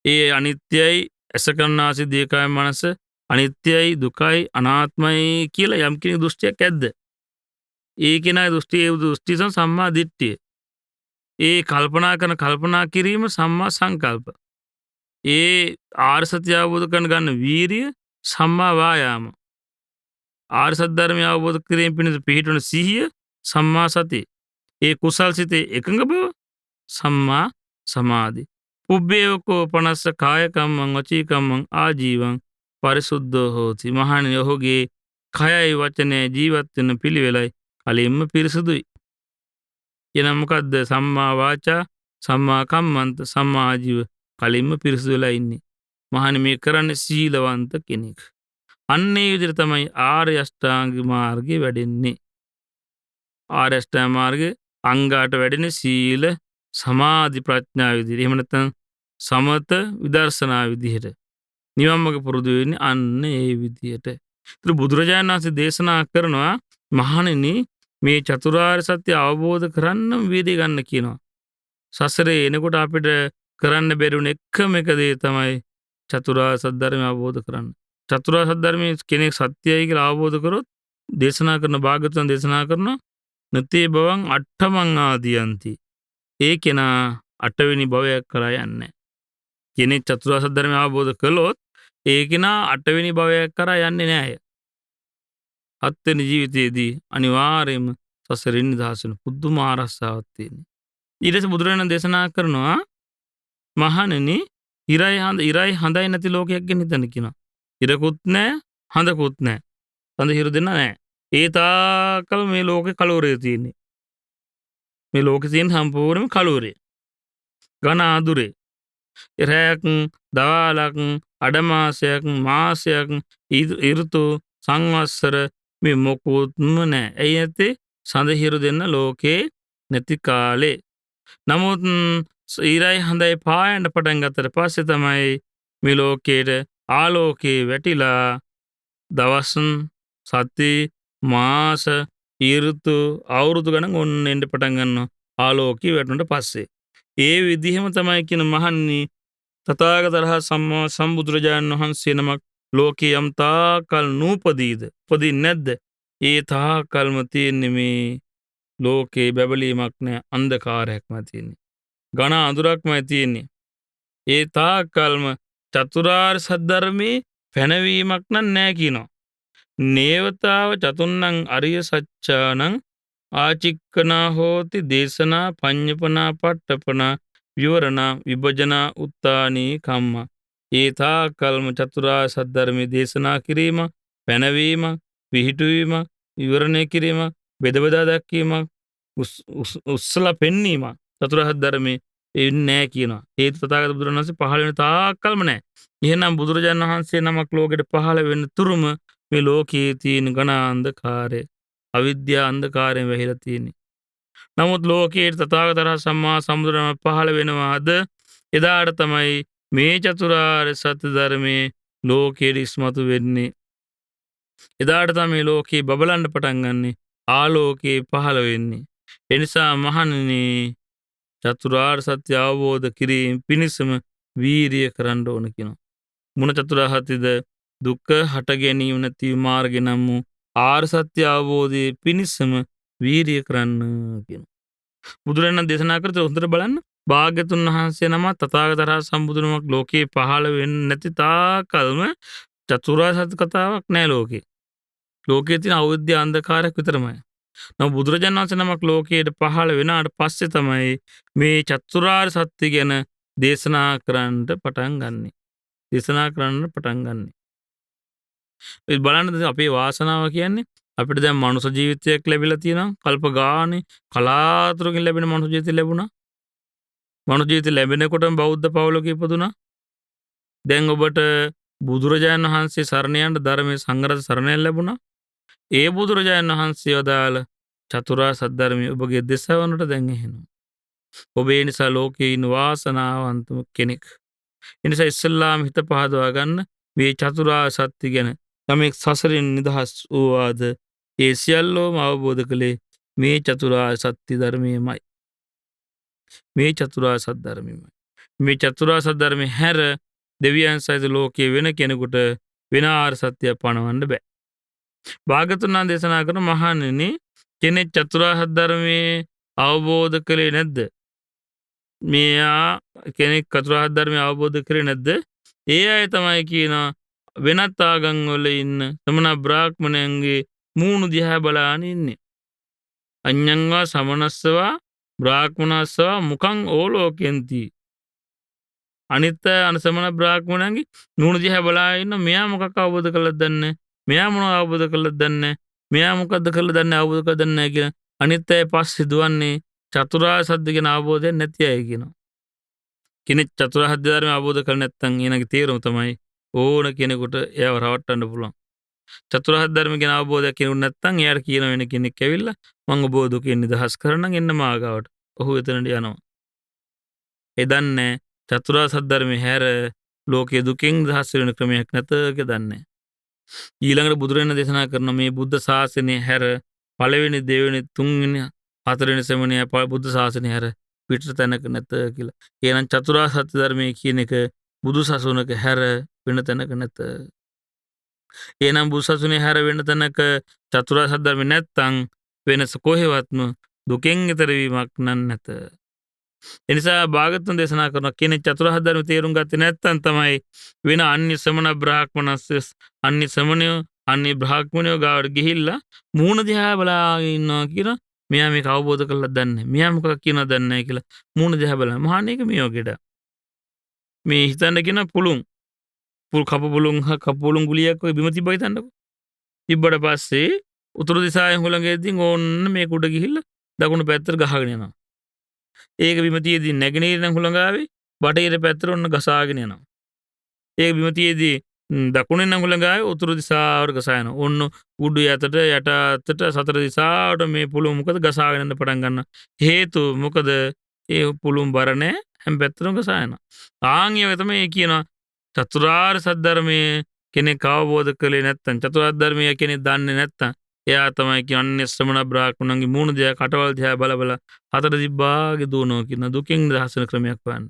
ඒ අනිත්‍යයි ඇස කන්නාසි දීකාය මනස අනිත්‍යයි දුකයි අනාත්මයි කියලා යම් කෙනෙක් දෘෂ්ටියක් ඇද්ද? ඒ කෙනාගේ දෘෂ්ටි සම්මා දිට්ඨිය. ඒ කල්පනා කිරීම සම්මා සංකල්ප. ඒ ආර්ය සත්‍ය අවබෝධ කරගන්න ගන්න වීරිය සම්මා වායාම. ආර්ය සත්‍ය ධර්මය අවබෝධ කිරීම පිණිස පිහිටවන සිහිය සම්මා සති. ඒ කුසල් සිතේ එකඟ බව සම්මා සමාධි. පුබ්බේවකෝ පනස්ස කාය කම්මං වචී කම්මං ආජීවං පරිසුද්ධෝ හෝති. මහණෙනි ඔහුගේ කයයි වචනයයි ජීවත් වෙන පිළිවෙලයි කලින්ම පිරිසුදුයි. එනම් මොකද්ද? සම්මා වාචා, සම්මා කම්මන්ත, සම්මා ආජීව කලින්ම පිරිසුදු වෙලා ඉන්නේ. මහණෙනි මේ කරන්නේ සීලවන්ත කෙනෙක්. අන්නේ විදිහට තමයි ආර්ය අෂ්ටාංගික මාර්ගේ වැඩෙන්නේ. ආර්ය අෂ්ටාංග මාර්ගේ අංගාට වැඩෙන්නේ සීල සමාධි ප්‍රඥා විදිහට. එහෙම නැත්නම් සමත විදර්ශනා විදිහට. නිවන් මාර්ග පුරුදු වෙන්නේ අන්න ඒ විදිහට. ඒත් බුදුරජාණන් වහන්සේ දේශනා කරනවා මහණෙනි මේ චතුරාර්ය සත්‍ය අවබෝධ කරන්න වීර්යය ගන්න කියනවා. සසරේ එනකොට අපිට කරන්න බැරිුණ එකම එක දේ තමයි චතුරාර්ය සත්‍ය ධර්මය අවබෝධ කරන්න. චතුරාර්ය සත්‍ය ධර්මයේ කෙනෙක් සත්‍යයි කියලා අවබෝධ කරොත් දේශනා කරන භාග්‍යවතුන් දේශනා කරන නතේ බවං අට්ඨමං ආදියන්ති. ඒ කෙනා 8 වෙනි භවයක් කරා යන්නේ. කෙනෙක් චතුරාර්ය සත්‍ය ධර්මය අවබෝධ කළොත් ඒ කෙනා 8 වෙනි භවයක් කරා යන්නේ නැහැ. 7 වෙනි ජීවිතයේදී අනිවාර්යයෙන්ම සසරින් නිදහස් වෙන පුදුම ආරස්සාවක් තියෙනවා. ඊට පස්සේ බුදුරජාණන් දේශනා කරනවා මහණෙනි ඉරයි හඳයි නැති ලෝකයක් ගැන හිතන්න කියනවා. ඉරකුත් නැහැ හඳකුත් නැහැ. හඳ හිරු දෙන්න නැහැ. ඒ තාකල් මේ ලෝකේ කලවරේ තියෙන්නේ. මේ ලෝකේ තියෙන සම්පූර්ණම කලවරේ. ඝන ආදුරේ. රැයක් දවාලක් අඩමාසයක් මාසයක් ඍතු සංවත්සර මේ මොකුත්ම නැහැ. ඇයි නැත්තේ? සඳ හිරු දෙන්න ලෝකේ නැති කාලේ. නමුත් ඉරයි හඳයි පායන්න පටන් ගත්තට පස්සේ තමයි මේ ලෝකේට ආලෝකේ වැටිලා දවස් සති මාස ඍතු අවුරුදු ගණන් ඔන්න එන්න පටන් ගන්නවා ආලෝකේ වැටුණට පස්සේ. ඒ විදිහම තමයි කියන මහන්නි තථාගතයන් සම්මා සම්බුදුරජාණන් වහන්සේ නමක් ලෝකේ යම් තාකල් නූපදීද උපදින්නේ නැද්ද? ඒ තාකල්ම තියෙන්නේ මේ ලෝකේ බැබලීමක් නැහැ, අන්ධකාරයක්ම තියෙන්නේ. ඝන අඳුරක්මයි තියෙන්නේ. ඒ තාකල්ම චතුරාර්ය සත්‍ය ධර්මයේ පැනවීමක් නැහැ කියනවා. නේවතාව චතුන්නං අරිය සත්‍යානං ආචික්කනා හෝති දේශනා පඤ්ඤපනා පට්ඨපනා විවරණා විභජනා උත්තානී කම්ම. ඒ තාකල්ම චතුරාර්ය සත්‍ය ධර්මයේ දේශනා කිරීම, පැනවීම, පිහිටුවීම, විවරණය කිරීම, බෙද බෙදා දැක්වීම, උස්සලා පෙන්වීම චතුරාර්ය ධර්මයේ එන්නේ නැහැ කියනවා. හේතු තථාගත බුදුරජාණන් වහන්සේ පහළ වෙන තාක්කල්ම නැහැ. එහෙනම් බුදුරජාණන් වහන්සේ නමක් ලෝකෙට පහළ වෙන්න තුරුම මේ ලෝකයේ තියෙන ඝන අන්ධකාරය, අවිද්‍යා අන්ධකාරයෙන් වැහිලා තියෙන්නේ. නමුත් ලෝකයේ තථාගත සම්මා සම්බුදුරජාණන් පහළ වෙනවාද එදාට තමයි මේ චතුරාර්ය සත්‍ය ධර්මයේ ලෝකයේ ඉස්මතු වෙන්නේ. එදාට තමයි ලෝකේ බබලන්න පටන් ගන්නෙ. ආලෝකේ පහළ වෙන්නේ. එනිසා මහණෙනි චතුරාර්ය සත්‍ය අවබෝධ කිරීම පිණිසම වීරිය කරන්න ඕන කියනවා. මුණ චතුරාර්ය සත්‍යද දුක්ඛ හට ගැනීම නැති මාර්ගය නම් වූ ආර්ය සත්‍ය අවබෝධයේ පිණිසම වීරිය කරන්න කියනවා. බුදුරජාණන් දේශනා කරත හොඳට බලන්න. භාග්‍යතුන් වහන්සේ නම තථාගත සම්බුදුනමක් ලෝකේ පහළ වෙන්නේ නැති තාකල්ම චතුරාර්ය සත්‍ය කතාවක් නැහැ ලෝකේ. ලෝකයේ තියෙන අවිද්‍යා අන්ධකාරයක් විතරමයි. නමුත් බුදුරජාණන් වහන්සේ නමක් ලෝකයට පහළ වෙනාට පස්සේ තමයි මේ චතුරාර්ය සත්‍ය ගැන දේශනා කරන්න පටන් ගන්නෙ. දේශනා කරන්න පටන් ගන්නෙ. ඒ බලන්න අපේ වාසනාව කියන්නේ අපිට දැන් මනුෂ්‍ය ජීවිතයක් ලැබිලා තියෙනවා. කල්ප ගානේ කලාතුරකින් ලැබෙන මනුෂ්‍ය ජීවිතය ලැබුණා. මනුෂ්‍ය ජීවිතය ලැබෙනකොටම බෞද්ධ පවුලක ඉපදුණා. දැන් ඔබට බුදුරජාණන් වහන්සේ සරණ යන්න ධර්මයේ සංග්‍රහ සරණ ලැබුණා. ඒ බුදුරජාණන් වහන්සේ වදාළ චතුරාර්ය සත්‍ය ධර්මයේ ඔබගේ දෙසවනට දැන් එනවා. ඔබ ඒ නිසා ලෝකේ ඉන්න වාසනාවන්තම කෙනෙක්. ඒ නිසා ඉස්සල්ලාම හිත පහදවා ගන්න මේ චතුරාර්ය සත්‍ය ගැන යමෙක් සසරින් නිදහස් වූවාද ඒ සියල්ලෝම අවබෝධ කළේ මේ චතුරාර්ය සත්‍ය ධර්මයමයි. මේ චතුරාර්ය සත්‍ය ධර්මයමයි. මේ චතුරාර්ය සත්‍ය ධර්මයේ හැර දෙවියන් සහිත ලෝකයේ වෙන කෙනෙකුට වෙන ආර්ය සත්‍යය පණවන්න බෑ. භාග්‍යවතුන් වහන්සේ දේශනා කරන මහණෙනි කෙනෙක් චතුරාර්ය සත්‍ය ධර්මයේ අවබෝධ කළේ නැද්ද? මෙයා කෙනෙක් චතුරාර්ය ධර්මය අවබෝධ කරේ නැද්ද? ඒ අය තමයි කියනවා වෙනත් ආගම් වල ඉන්න සමන බ්‍රාහ්මණයන්ගේ මූණු දිහා බලාගෙන ඉන්නේ. අඤ්ඤංවා සමනස්සවා බ්‍රාහ්මනස්සවා මුඛං ඕලෝකෙන්ති. අනිත් අනසමන බ්‍රාහ්මණයන්ගේ මූණු දිහා බලාගෙන ඉන්න මෙයා මොකක් අවබෝධ කළාද දන්නේ? මෙයා මොනව අවබෝධ කළාද දන්නේ? මෙයා මොකද්ද කළා දන්නේ අවබෝධ කළා දන්නේ නැහැ කියන අනිත් අය පස්සේ දුවන්නේ චතුරාර්ය සත්‍ය ගැන අවබෝධයක් නැති අය කියනවා. කෙනෙක් චතුරාර්ය සත්‍ය ධර්මය අවබෝධ කරලා නැත්නම් ඊනගේ තේරුම තමයි ඕන කෙනෙකුට එයාව රවට්ටන්න පුළුවන්. චතුරාර්ය ධර්ම ගැන අවබෝධයක් කෙනෙකුට නැත්නම් එයාට කියන වෙන කෙනෙක් ඇවිල්ලා මං ඔබ දුකෙන් නිදහස් කරන්නම් එන්න මාගාවට. ඔහු එතනට යනවා. ඒ දන්නේ චතුරාර්ය සත්‍ය ධර්මයේ හැර ලෝකයේ දුකෙන් නිදහස් වෙන ක්‍රමයක් නැත කියලා දන්නේ. ඊළඟට බුදුරජාණන් දේශනා කරන මේ බුද්ධ ශාසනය හැර පළවෙනි දෙවෙනි තුන්වෙනි හතරවෙනි ශ්‍රමණය බුද්ධ ශාසනය හැර පිටත තැනක නැත කියලා. එහෙනම් චතුරාර්ය සත්‍ය ධර්මයේ කියන එක බුදු සසුනක හැර වෙන තැනක නැත. එහෙනම් බුදු සසුනේ හැර වෙන තැනක චතුරාර්ය සත්‍ය ධර්මය නැත්තම් වෙනස කොහෙවත්ම දුකෙන් ඈතර වීමක් නැත. එනිසා භාගතුන් දේශනා කරන කෙනෙක් චතුරාර්ය ධර්ම තේරුම් ගත්තේ නැත්නම් තමයි වෙන අන්‍ය ශ්‍රමණ බ්‍රාහ්මණස්ස අන්‍ය ශ්‍රමණයෝ අන්‍ය බ්‍රාහ්මණයෝ ගාවට ගිහිල්ලා මූණ දිහා බලාගෙන ඉන්නවා කියන මෙයා මේක අවබෝධ කරලා දන්නේ. මෙයා මොකක් කියනවද දන්නේ නැහැ කියලා මූණ දිහා බලන. මහාන එක මේ වගේද. මේ හිතන්න කියන පුළුන් කපුපුලුන් ගුලියක් ඔය බිම තිබ්බා හිතන්නකෝ. තිබ්බට පස්සේ උතුරු දිශාවෙන් හුලඟෙද්දී ඕන්න මේක උඩ ගිහිල්ලා දකුණු පැත්තට ගහගෙන යනවා. ඒක බිම තියේදී නැගෙනහිර නම් හුලඟාවේ බටහිර පැත්තට ඔන්න ගසාගෙන යනවා. ඒක බිම තියේදී දකුණෙන් නම් හුලඟාවේ උතුරු දිශාවට ගසා යනවා. ඔන්න උඩු යටට යට අතට සතර දිශාවට මේ පුළුම මොකද ගසාගෙන යන්න පටන් ගන්න. හේතුව මොකද ඒ පුළුම් බර නැහැ හැම පැත්තටම ගසා යනවා. ආන්‍යව තමයි කියනවා චතුරාර්ය සත්‍ය ධර්මයේ කෙනෙක් අවබෝධ කළේ නැත්නම් චතුරාර්ය ධර්මයේ කෙනෙක් දන්නේ නැත්නම් එයා තමයි කියන්නේ ශ්‍රමණ බ්‍රාහ්මණන්ගේ මූණ දිහා කටවල් දිහා බල බල හතර දිබ්බාගේ දුවනවා කියන දුකින් නිදහස් වෙන ක්‍රමයක් හොයන්න.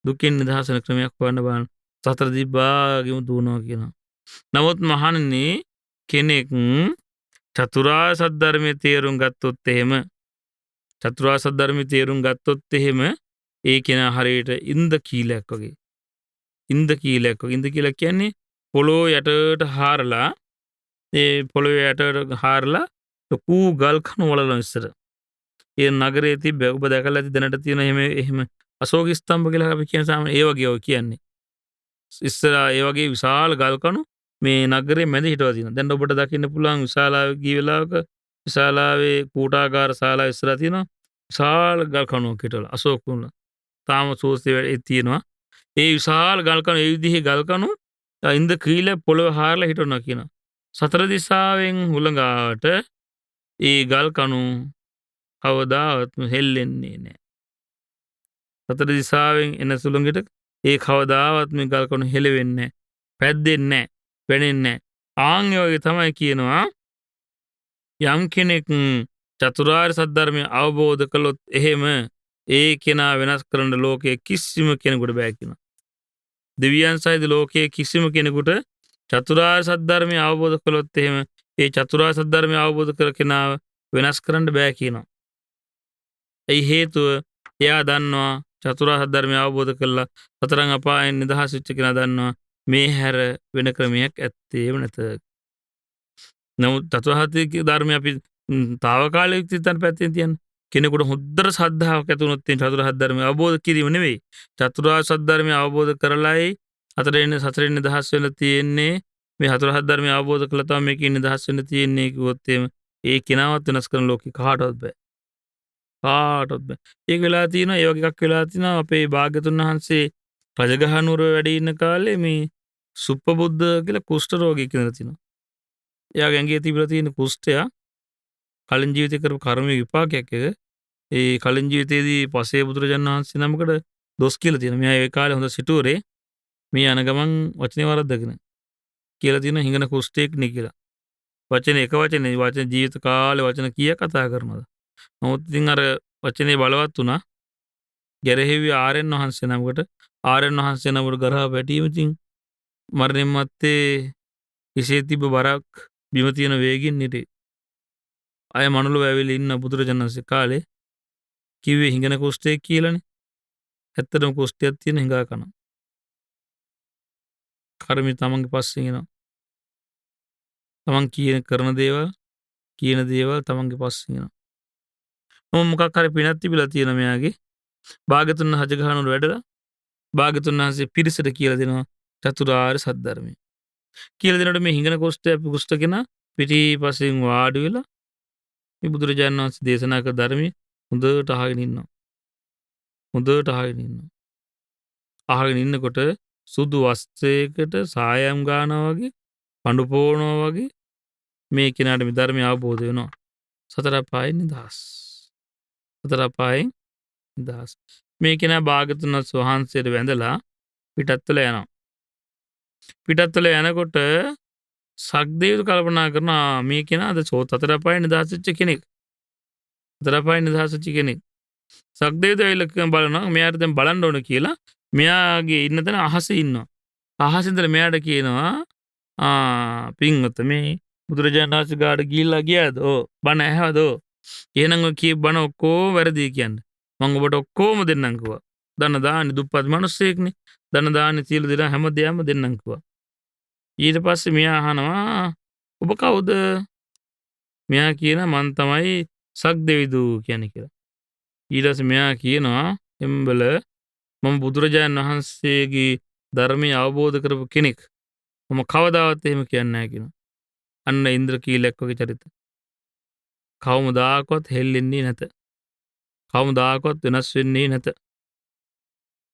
දුකින් නිදහස් වෙන ක්‍රමයක් හොයන්න බලන්න. සතර දිබ්බාගේම දුවනවා කියනවා. නමුත් මහණෙනි කෙනෙක් චතුරාර්ය සත්‍ය ධර්මයේ තේරුම් ගත්තොත් එහෙම චතුරාර්ය සත්‍ය ධර්මයේ තේරුම් ගත්තොත් එහෙම ඒ කෙනා හරියට ඉන්ද කීලයක් වගේ. ඉන්ද කීලයක් වගේ. ඉන්ද කීලක් කියන්නේ පොළොව යටට හාරලා ඒ පොළොවේ යටට හාරලා ලොකු ගල් කණු වලන ඉස්සර. ඒ නගරයේ තිබ්බ ඔබ දැකලා ඇති දැනට තියෙන එහෙම අශෝක ස්තම්භ කියලා අපි කියන සාමාන්‍ය ඒ වගේ ඔය කියන්නේ. ඉස්සර ඒ වගේ විශාල ගල් කණු මේ නගරේ මැද හිටවලා තියෙනවා. දැන් ඔබට දකින්න පුළුවන් විශාල ගිය වෙලාවක ශාලාවේ කූටාගාර ශාලා ඉස්සරහා තියෙනවා විශාල ගල් කණුවක් හිටවලා අශෝක කුණ. තාම සෝස්තේ වැඩේ තියෙනවා. ඒ විශාල ගල් කණු ඒ විදිහේ ගල් කණු ඉන්ද කීල පොළොව හාරලා හිටවනවා කියනවා. සතර දිසාවෙන් හුළඟාවට ඒ ගල් කණු කවදාවත්ම හෙල්ලෙන්නේ නැහැ. සතර දිසාවෙන් එන සුළඟට ඒ කවදාවත් මේ ගල් කණු හෙලෙවෙන්නේ නැහැ. පැද්දෙන්නේ නැහැ. වෙනෙන්නේ නැහැ. ආන් ඒ වගේ තමයි කියනවා යම් කෙනෙක් චතුරාර්ය සත්‍ය ධර්මය අවබෝධ කළොත් එහෙම ඒ කෙනා වෙනස් කරන්න ලෝකයේ කිසිම කෙනෙකුට බෑ කියනවා. දෙවියන් සහිත ලෝකයේ කිසිම කෙනෙකුට චතුරාර්ය සත්‍ය ධර්මය අවබෝධ කළොත් එහෙම ඒ චතුරාර්ය සත්‍ය ධර්මය අවබෝධ කර කෙනාව වෙනස් කරන්න බෑ කියනවා. ඒ හේතුව එයා දන්නවා චතුරාර්ය සත්‍ය ධර්මය අවබෝධ කළා සතරන් අපායන් නිදහස් වෙච්ච කෙනා දන්නවා මේ හැර වෙන ක්‍රමයක් ඇත්තේම නැත. නමුත් චතුරාර්ය ධර්මය අපි తాවකාලික චිත්තන් පැත්තෙන් තියන්නේ. කෙනෙකුට හොද්දට ශ්‍රද්ධාවක් ඇති වුණොත් තියෙන චතුරාර්ය සත්‍ය ධර්මය අවබෝධ කිරීම නෙවෙයි. චතුරාර්ය සත්‍ය ධර්මය අවබෝධ කරලායි සතරෙන් නිදහස් වෙන්න තියෙන්නේ. මේ චතුරාර්ය සත්‍ය ධර්මය අවබෝධ කළා තමයි මේකෙන් නිදහස් වෙන්න තියෙන්නේ කිව්වොත් එහෙම ඒ කෙනාවත් වෙනස් කරන ලෝකේ කාටවත් බෑ. කාටවත් බෑ. ඒක වෙලා තියෙනවා ඒ වගේ එකක් වෙලා තියෙනවා අපේ භාග්‍යතුන් වහන්සේ රජගහනුවර වැඩ ඉන්න කාලේ මේ සුප්පබුද්ධ කියලා කුෂ්ඨ රෝගියෙක් ඉඳලා තිනවා. එයාගේ ඇඟේ තිබිලා තියෙන කුෂ්ඨය කලින් ජීවිතේ කරපු කර්ම විපාකයක් එක. ඒ කලින් ජීවිතේදී පසේ බුදුරජාණන් වහන්සේ නමකට දොස් කියලා තියෙනවා. මෙයා ඒ කාලේ හොඳ සිටුවරේ මේ යන ගමන් වචනේ වරද්දගෙන කියලා තියෙන හිඟන කුෂ්ඨයෙක් නේ කියලා. වචනේ එක වචන ජීවිත කාලේ වචන කීයක් කතා කරනවද? නමුත් ඉතින් අර වචනේ බලවත් වුණා. ගැරහෙව්වේ ආර්යයන් වහන්සේ නමකට ආර්යයන් වහන්සේ නමකට ගරහා වැටීම ඉතින් මරණයන් මත්තේ ඉසේ තිබ්බ බරක් බිම තියෙන වේගින් හිටේ. අය මනුලව ඇවිල්ලා ඉන්න බුදුරජාණන් වහන්සේ කාලේ කිව්වේ හිඟන කුෂ්ඨයෙක් කියලානේ. ඇත්තටම කුෂ්ඨයක් තියෙන හිඟා කන. කර්මي තමන්ගේ පස්සෙන් එනවා. තමන් කරන දේවල් තමන්ගේ පස්සෙන් එනවා. මොකක් හරි පිනක් තිබිලා තියෙන මෙයාගේ. භාග්‍යතුන් රජගහනුවර වැඩලා භාග්‍යතුන් වහන්සේ පිරිසට කියලා දෙනවා චතුරාර්ය සත්‍ය ධර්මය. කියලා දෙනකොට මේ හිඟන කුෂ්ඨ කෙනා පිටිපස්සෙන් වාඩි වෙලා මේ බුදුරජාණන් වහන්සේ දේශනා කළ ධර්මයේ හොඳට අහගෙන ඉන්නවා. අහගෙන ඉන්නකොට සුදු වස්ත්‍රයකට සායම් ගානවා වගේ පඳු පොවනවා වගේ මේ කෙනාට මේ ධර්මය අවබෝධ වෙනවා. සතර අපායෙන් නිදහස්. මේ කෙනා භාග්‍යවතුන් වහන්සේට වැඳලා පිටත් වෙලා යනවා. පිටත් වෙලා යනකොට සක්දේව කල්පනා කරනවා මේ කෙනා අද සතර අපායෙන් නිදහස් වෙච්ච කෙනෙක්. සක්දේව ඇවිල්ලා බලනවා මෙයාට දැන් බලන්න ඕන කියලා මෙයාගේ ඉන්න තැන අහසේ ඉන්නවා. අහසින්දලා මෙයාට කියනවා පින්වත මේ බුදුරජාණන් වහන්සේ ගාඩ ගිහිල්ලා ගියාද? ඔව්. බණ ඇහවද? ඔව්. එහෙනම් ඔය කී බණ ඔක්කොම වැරදි කියන්නේ. මම ඔබට ඔක්කොම දෙන්නම් කිව්වා. දන දාන්නේ දුප්පත් මිනිස්සෙක්නේ. දන දාන්නේ සියලු දෙනා හැමදේම දෙන්නම් කිව්වා. ඊට පස්සේ මෙයා අහනවා ඔබ කවුද? මෙයා කියනවා මං තමයි සක්දෙවිදු කියන්නේ කියලා. ඊට පස්සේ මෙයා කියනවා එම්බල මම බුදුරජාණන් වහන්සේගේ ධර්මය අවබෝධ කරපු කෙනෙක්. මම කවදාවත් එහෙම කියන්නේ නැහැ කියනවා. අන්න ඉන්ද්‍රකීලයක් වගේ චරිත. කවමදාකවත් හෙල්ලෙන්නේ නැත. කවමදාකවත් වෙනස් වෙන්නේ නැත.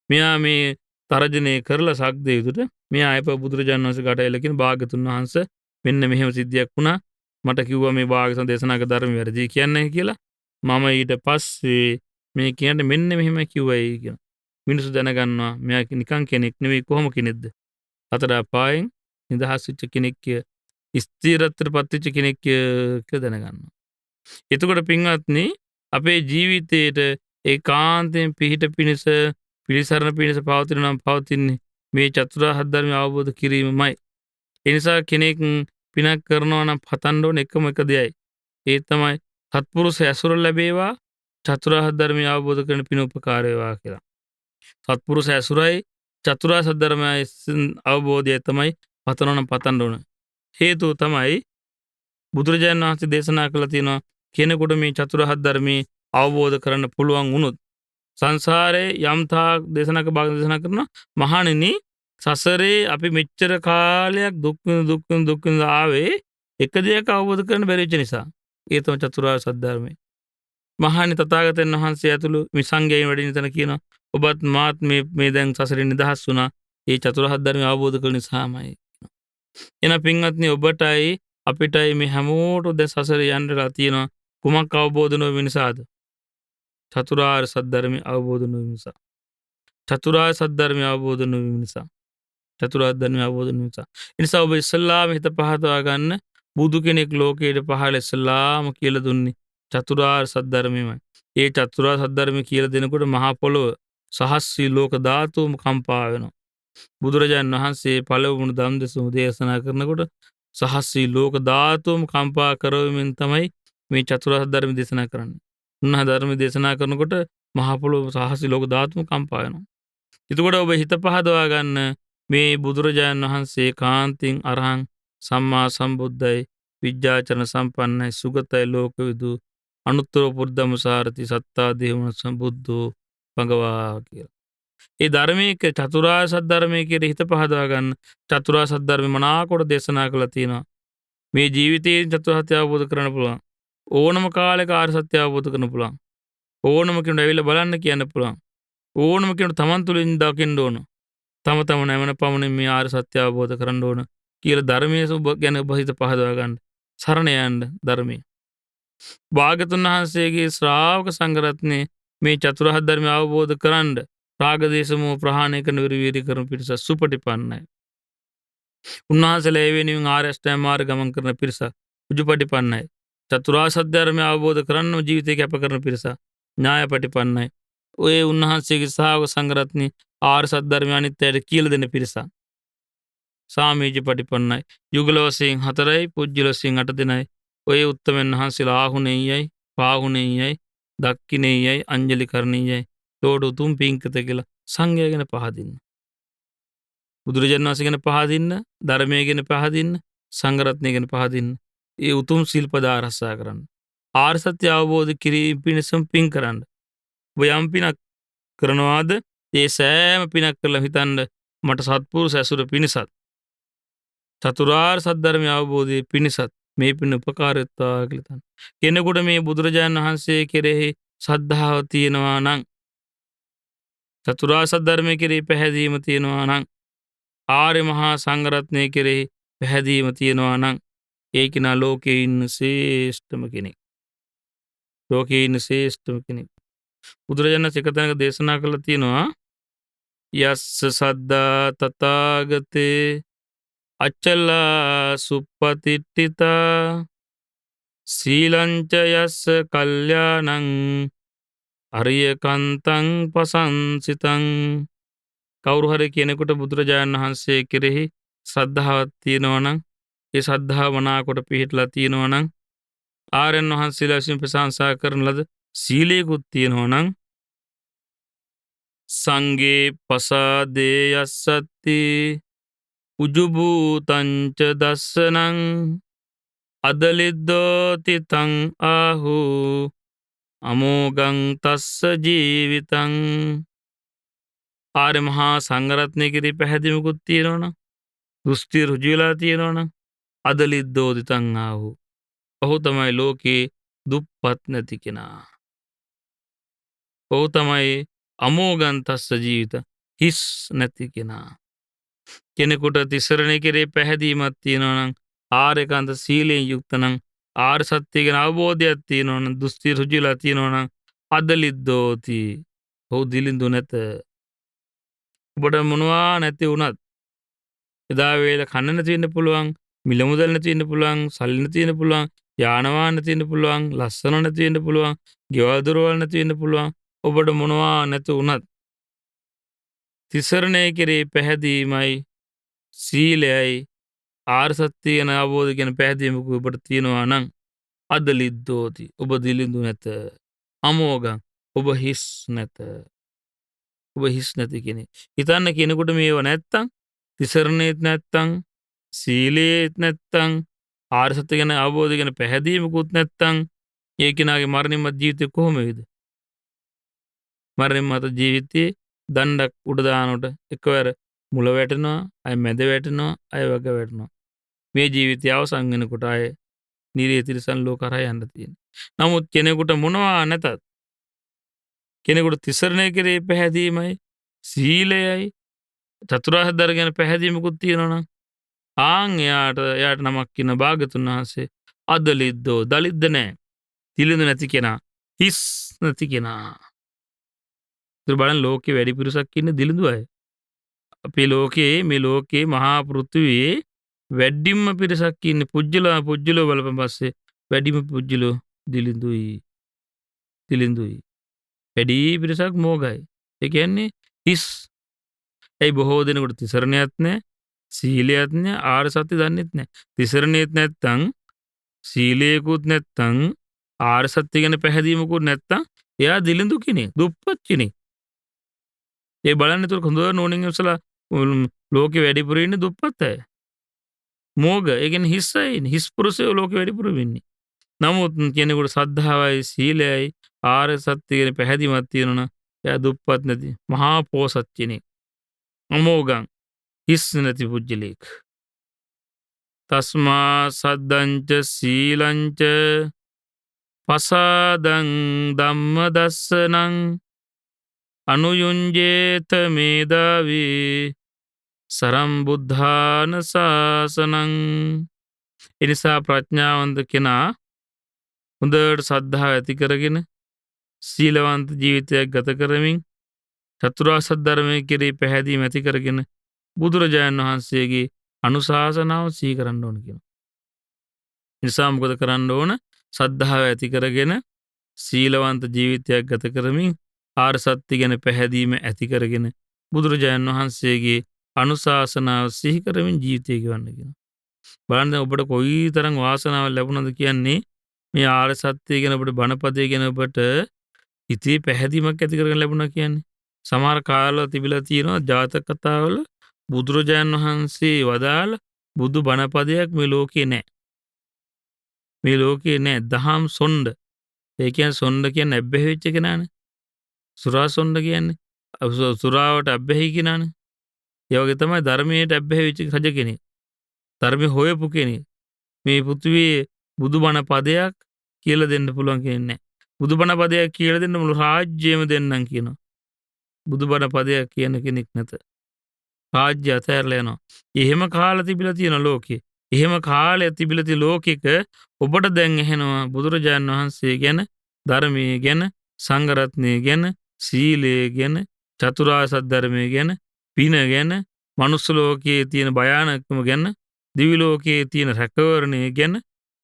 මෙයා මේ තරජනේ කරලා සක්දෙවිදුට මෙයා ආයප බුදුරජාණන් වහන්සේ ගාට එලා කියන භාග්‍යතුන් වහන්සේ මෙන්න මෙහෙම සිද්ධියක් වුණා. මට කිව්වා මේ භාග්‍යතුන් දේශනාක ධර්ම වැරදි කියන්නේ කියලා. මම ඊට පස්සේ මේ කියන්නේ මෙන්න මෙහෙම කිව්වයි කියන. මිනිස්සු දැනගන්නවා මෙයා නිකන් කෙනෙක් නෙවෙයි කොහොම කෙනෙක්ද? හතර අපායෙන් නිදහස් වෙච්ච කෙනෙක් කිය ස්ථිරත්වයටපත් වෙච්ච කෙනෙක් කියලා දැනගන්නවා. එතකොට පින්වත්නි අපේ ජීවිතයේට ඒකාන්තයෙන් පිහිට පිණිස පිළිසරණ පිණිස පවතින නම් පවතින්නේ මේ චතුරාර්ය සත්‍ය ධර්මය අවබෝධ කිරීමමයි. ඒ නිසා කෙනෙක් පිනක් කරනවා නම් පතන්න ඕන එකම එක දෙයයි. ඒ තමයි සත්පුරුෂ ඇසුර ලැබේවා චතුරාර්ය සත්‍ය ධර්මය අවබෝධ කරන පින උපකාර වේවා කියලා. සත්පුරුෂ ඇසුරයි චතුරාර්ය සත්‍ය ධර්මය අවබෝධය තමයි පතන්න ඕන. හේතුව තමයි බුදුරජාණන් වහන්සේ දේශනා කළා තියෙනවා කෙනෙකුට මේ චතුරාර්ය ධර්මයේ අවබෝධ කරන්න පුළුවන් වුණොත් සංසාරේ යම්තා දේශනාක භාග දේශනා කරන මහණෙනි සසරේ අපි මෙච්චර කාලයක් දුක් ආවේ එක දෙයක් අවබෝධ කරන්න බැරි වෙච්ච නිසා. ඒ තමයි චතුරාර්ය සත්‍ය ධර්මය. මහානි තථාගතයන් වහන්සේ ඇතුළු මේ සංඝයාගෙන් වැඩි තැන කියනවා ඔබත් මාත් මේ දැන් සසරින් නිදහස් වුණා. ඒ චතුරාර්ය සත්‍ය ධර්මය අවබෝධ කරගන්න නිසාමයි. එන පින්වත්නි ඔබටයි අපිටයි මේ හැමෝටම දැන් සසරේ යන්නලා තියෙනවා. කුමක් අවබෝධ නොවීම නිසාද? චතුරාර්ය සත්‍ය ධර්මය අවබෝධ නොවීම නිසා. චතුරාර්ය සත්‍ය ධර්මය අවබෝධ නොවීම නිසා. චතුරාර්ය ධර්මය අවබෝධ නොවීම නිසා. ඒ නිසා ඔබ ඉස්සල්ලාම හිත පහදවා ගන්න බුදු කෙනෙක් ලෝකයට පහළ ඉස්සල්ලාම කියලා දුන්නේ චතුරාර්ය සත්‍ය ධර්මයමයි. ඒ චතුරාර්ය සත්‍ය ධර්මය කියලා දෙනකොට මහා පොළොව සහස්සී ලෝක ධාතුම කම්පා වෙනවා. බුදුරජාණන් වහන්සේ පළවුණු ධම් දෙසුම දේශනා කරනකොට සහස්සී ලෝක ධාතුම කම්පා කරවමින් තමයි මේ චතුරාර්ය ධර්ම දේශනා කරන්නේ. උන්වහන්සේ ධර්ම දේශනා කරනකොට මහා පොළොව සහස්සී ලෝක ධාතුම කම්පා වෙනවා. එතකොට ඔබ හිත පහදවා ගන්න මේ බුදුරජාණන් වහන්සේ කාන්තින් අරහං සම්මා සම්බුද්ධයි විද්‍යාචරණ සම්පන්නයි සුගතයි ලෝකවිදු අනුත්තර පුරුද්දම සාරති සත්තා දේවන සම්බුද්ධෝ භගවා කියලා. ඒ ධර්මයක චතුරාර්ය සත්‍ය ධර්මයේ කියලා හිත පහදවා ගන්න චතුරාර්ය සත්‍ය ධර්ම මනාකොට දේශනා කළා තියෙනවා. මේ ජීවිතයේ චතුරාර්ය සත්‍ය අවබෝධ කරගන්න පුළුවන්. ඕනම කාලයක ආර්ය සත්‍ය අවබෝධ කරගන්න පුළුවන්. ඕනම කෙනෙකුට ඇවිල්ලා බලන්න කියන්න පුළුවන්. ඕනම කෙනෙකුට තමන් තුළින් දකින්න ඕන. තම නැමන පමණින් මේ ආර්ය සත්‍ය අවබෝධ කරන්න ඕන කියලා ධර්මයේ ඔබ ගැන ඔබ හිත පහදවා ගන්න. සරණ යන්න ධර්මයේ. භාග්‍යවතුන් වහන්සේගේ ශ්‍රාවක සංඝ රත්නේ මේ චතුරාර්ය ධර්මය අවබෝධ කරන්න රාග දේශ මොහ ප්‍රහාණය කරන විරිවීර්ය කරන පිරිස සුපටිපන්නයි. උන්වහන්සේලා ඒ වෙනුවෙන් ආර්ය අෂ්ටාංග මාර්ග ගමන් කරන පිරිස උජුපටිපන්නයි. චතුරාර්ය සත්‍ය ධර්මය අවබෝධ කරන්නම ජීවිතේ කැප කරන පිරිස ඥායපටිපන්නයි. ඔය උන්වහන්සේගේ ශ්‍රාවක සංඝ රත්නේ ආර්ය සත්‍ය ධර්මය අනිත්‍යයට කියලා දෙන පිරිස. සාමීච පටිපන්නයි. යුගල වශයෙන් 4යි පුජ්‍යල වශයෙන් 8 දෙනයි. ඔය උත්තමයන් වහන්සේලා ආහුණෙයයි පාහුණෙයයි දක්ඛිනෙයයි අංජලි කරණෙයයි ලෝඩ උතුම් පිංකත කියලා සංඝයා ගැන පහදින්න. බුදුරජාණන් වහන්සේ ගැන පහදින්න, ධර්මය ගැන පහදින්න, සංඝ රත්නය ගැන පහදින්න. ඒ උතුම් ශිල්පද ආරක්ෂා කරන්න. ආර්ය සත්‍ය අවබෝධ කිරීම පිණිසම පින් කරන්න. ඔබ යම් පිනක් කරනවාද ඒ සෑම පිනක් කරලා හිතන්න මට සත්පුරුෂ ඇසුර පිණිසත් චතුරාර්ය සත්‍ය ධර්මය අවබෝධයේ පිණිසත් මේ පින උපකාර වෙත්වා කියලා හිතන්න. කෙනෙකුට මේ බුදුරජාණන් වහන්සේ කෙරෙහි ශ්‍රද්ධාව තියෙනවා නම් චතුරාර්ය සත්‍ය ධර්මයේ කෙරෙහි පැහැදීම තියෙනවා නම් ආර්ය මහා සංඝ රත්නයේ කෙරෙහි පැහැදීම තියෙනවා නම් ඒ කෙනා ලෝකේ ඉන්න ශ්‍රේෂ්ඨම කෙනෙක්. ලෝකේ ඉන්න ශ්‍රේෂ්ඨම කෙනෙක්. බුදුරජාණන් එක තැනක දේශනා කළා තියෙනවා යස්ස සද්දා තථාගතේ අචලා සුප්පතිට්ඨිතා සීලංච යස්ස කල්යාණං අරියකන්තං පසංසිතං. කවුරු හරි කෙනෙකුට බුදුරජාණන් වහන්සේ කෙරෙහි ශ්‍රද්ධාවක් තියෙනවා නම් ඒ ශ්‍රද්ධාව මනාකොට පිහිටලා තියෙනවා නම් ආර්යයන් වහන්සේලා විසින් ප්‍රශංසා කරන ලද සීලයකුත් තියෙනවා නම් සංගේ පසාදේ යස්සත්ති උජුභූතංච දස්සනං අදලිද්දෝති තං ආහු අමෝගං තස්ස ජීවිතං. ආර්ය මහා සංඝ රත්නයේ කෙරෙහි පැහැදීමකුත් තියෙනවනම් දෘෂ්ටි ඍජු වෙලා තියෙනවනම් අදලිද්දෝති තං ආහු ඔහු තමයි ලෝකේ දුප්පත් නැති කෙනා. ඔහු තමයි අමෝගං තස්ස ජීවිත හිස් නැති කෙනා. කෙනෙකුට තිසරණය කෙරේ පැහැදීමක් තියෙනවා නම් ආර්යකාන්ත සීලයෙන් යුක්ත නම් ආර්ය සත්‍ය ගැන අවබෝධයක් තියෙනවා නම් දෘෂ්ටි ඍජුලා තියෙනවා නම් අදලිද්දෝති ඔහු දිලිඳු නැත. ඔබට මොනවා නැති වුණත් එදා වේල කන්න නැති වෙන්න පුළුවන්, මිල මුදල් නැති වෙන්න පුළුවන්, සල්ලි නැති වෙන්න පුළුවන්, යාන වාහන නැති වෙන්න පුළුවන්, ලස්සන නැති වෙන්න පුළුවන්, ගෙවල් දොරවල් නැති වෙන්න පුළුවන්. ඔබට මොනවා නැති වුණත් තිසරණය කෙරේ පැහැදීමයි සීලයයි ආර්ය සත්‍ය ගැන අවබෝධ ගැන පැහැදීමක් ඔබට තියෙනවා නම් අදලිද්දෝති ඔබ දිලිඳු නැත. අමෝගං ඔබ හිස් නැත. ඔබ හිස් නැති කෙනෙක්. හිතන්න කෙනෙකුට මේව නැත්තම් තිසරණේත් නැත්තම් සීලයේත් නැත්තම් ආර්ය සත්‍ය ගැන අවබෝධ ගැන පැහැදීමකුත් නැත්තම් ඒ කෙනාගේ මරණින් මත් ජීවිතේ කොහොම වේද? මරණින් මත් ජීවිතේ දණ්ඩක් උඩ දානකොට එකවර මුල වැටෙනවා, අය මැද වැටෙනවා, අය වග වැටෙනවා. මේ ජීවිතය අවසන් වෙනකොට අය නිරේ තිරිසන් ලෝක කරා යන්න තියෙන්නේ. නමුත් කෙනෙකුට මොනවා නැතත් කෙනෙකුට තිසරණය කෙරේ පැහැදීමයි සීලයයි චතුරාර්ය සත්‍ය ගැන පැහැදීමකුත් තියෙනවා නම් එයාට නමක් කියන භාග්‍යතුන් වහන්සේ අදලිද්දෝ දලිද්ද නැහැ. තිලිඳු නැති කෙනා හිස් නැති කෙනා. ඒතර බලන්න ලෝකේ වැඩි පිරිසක් ඉන්නේ දිලිඳු අය. අපේ මේ ලෝකේ මහා පෘථිවියේ වැඩිම පිරිසක් ඉන්නේ පුජ්‍යලෝ බලපන් පස්සේ වැඩිම පුජ්‍යලෝ දිලිඳුයි. වැඩි පිරිසක් මෝගයි. ඒ කියන්නේ හිස්. ඒ බොහෝ දෙනෙකුට තිසරණයක් නැහැ, සීලයක් නැහැ, ආර්ය සත්‍ය දන්නෙත් නැහැ. තිසරණෙත් නැත්තම්, සීලයකුත් නැත්තම්, ආර්ය සත්‍ය ගැන පැහැදීමකුත් නැත්තම් එයා දිලිඳු කෙනෙක්, දුප්පත් කෙනෙක්. ඒ බලන්න ඒතර හොඳ නෝනින් ඉස්සලා ලෝකෙ වැඩිපුර ඉන්නේ දුප්පත් අය. මෝග, ඒ කියන්නේ හිස් අය ඉන්නේ. හිස් පුරුෂයෝ ලෝකෙ වැඩිපුර ඉන්නේ. නමුත් කෙනෙකුට සද්ධාවයි, සීලයයි, ආර්ය සත්‍ය ගැන පැහැදීමක් තියෙනවා නම් එයා දුප්පත් නැති මහා පෝසත් කෙනෙක්. අමෝගං හිස් නැති පුජ්‍යලෙක්. තස්මා සද්දංච සීලංච පසාදං ධම්ම දස්සනං අනුයුංජේත මේදාවී සරම් බුද්ධාන ශාසනං. එනිසා ප්‍රඥාවන්ත කෙනා හොඳට සද්ධාව ඇති කරගෙන සීලවන්ත ජීවිතයක් ගත කරමින් චතුරාර්ය සත්‍ය ධර්මයේ කෙරෙහි පැහැදීම ඇති කරගෙන බුදුරජාණන් වහන්සේගේ අනුශාසනාව සිහි කරන්න ඕන කියනවා. නිසා මොකද කරන්න ඕන? සද්ධාව ඇති කරගෙන සීලවන්ත ජීවිතයක් ගත කරමින් ආර්ය සත්‍ය ගැන පැහැදීම ඇති කරගෙන බුදුරජාණන් වහන්සේගේ අනුශාසනාව සිහි කරමින් ජීවිතය ගෙවන්න කියනවා. බලන්න ඔබට කොයිතරම් වාසනාවක් ලැබුණාද කියන්නේ මේ ආර්ය සත්‍ය ගැන ඔබට බණපදයේ ගැන ඔබට හිතේ පැහැදීමක් ඇති කරගෙන ලැබුණා කියන්නේ. සමහර කාලවල තිබිලා තියෙනවා ජාතක කතාවල බුදුරජාණන් වහන්සේ වදාළ බුදු බණපදයක් මේ ලෝකේ නැහැ. මේ ලෝකේ නැහැ. දහම් සොණ්ඩ. ඒ කියන්නේ සොණ්ඩ කියන්නේ ඇබ්බැහි වෙච්ච කෙනානේ. සුරා සොණ්ඩ කියන්නේ සුරාවට ඇබ්බැහි කෙනානේ. ඒ වගේ තමයි ධර්මයට ඇබ්බැහි වෙච්ච රජ කෙනෙක්. ධර්මය හොයපු කෙනෙක්. මේ පෘථිවියේ බුදුබණ පදයක් කියලා දෙන්න පුළුවන් කෙනෙක් නැහැ. බුදුබණ පදයක් කියලා දෙන්න මුළු රාජ්‍යයම දෙන්නම් කියනවා. බුදුබණ පදයක් කියන කෙනෙක් නැත. රාජ්‍ය අතහැරලා යනවා. එහෙම කාලේ තිබිලා තියෙන ලෝකේ. එහෙම කාලේ තිබිලා තියෙන ලෝකෙක ඔබට දැන් ඇහෙනවා බුදුරජාණන් වහන්සේ ගැන, ධර්මයේ ගැන, සංඝ රත්නය ගැන, සීලය ගැන, චතුරාර්ය සත්‍ය ධර්මයේ ගැන, පින ගැන, මනුස්ස ලෝකයේ තියෙන භයානකම ගැන, දිවි ලෝකයේ තියෙන රැකවරණය ගැන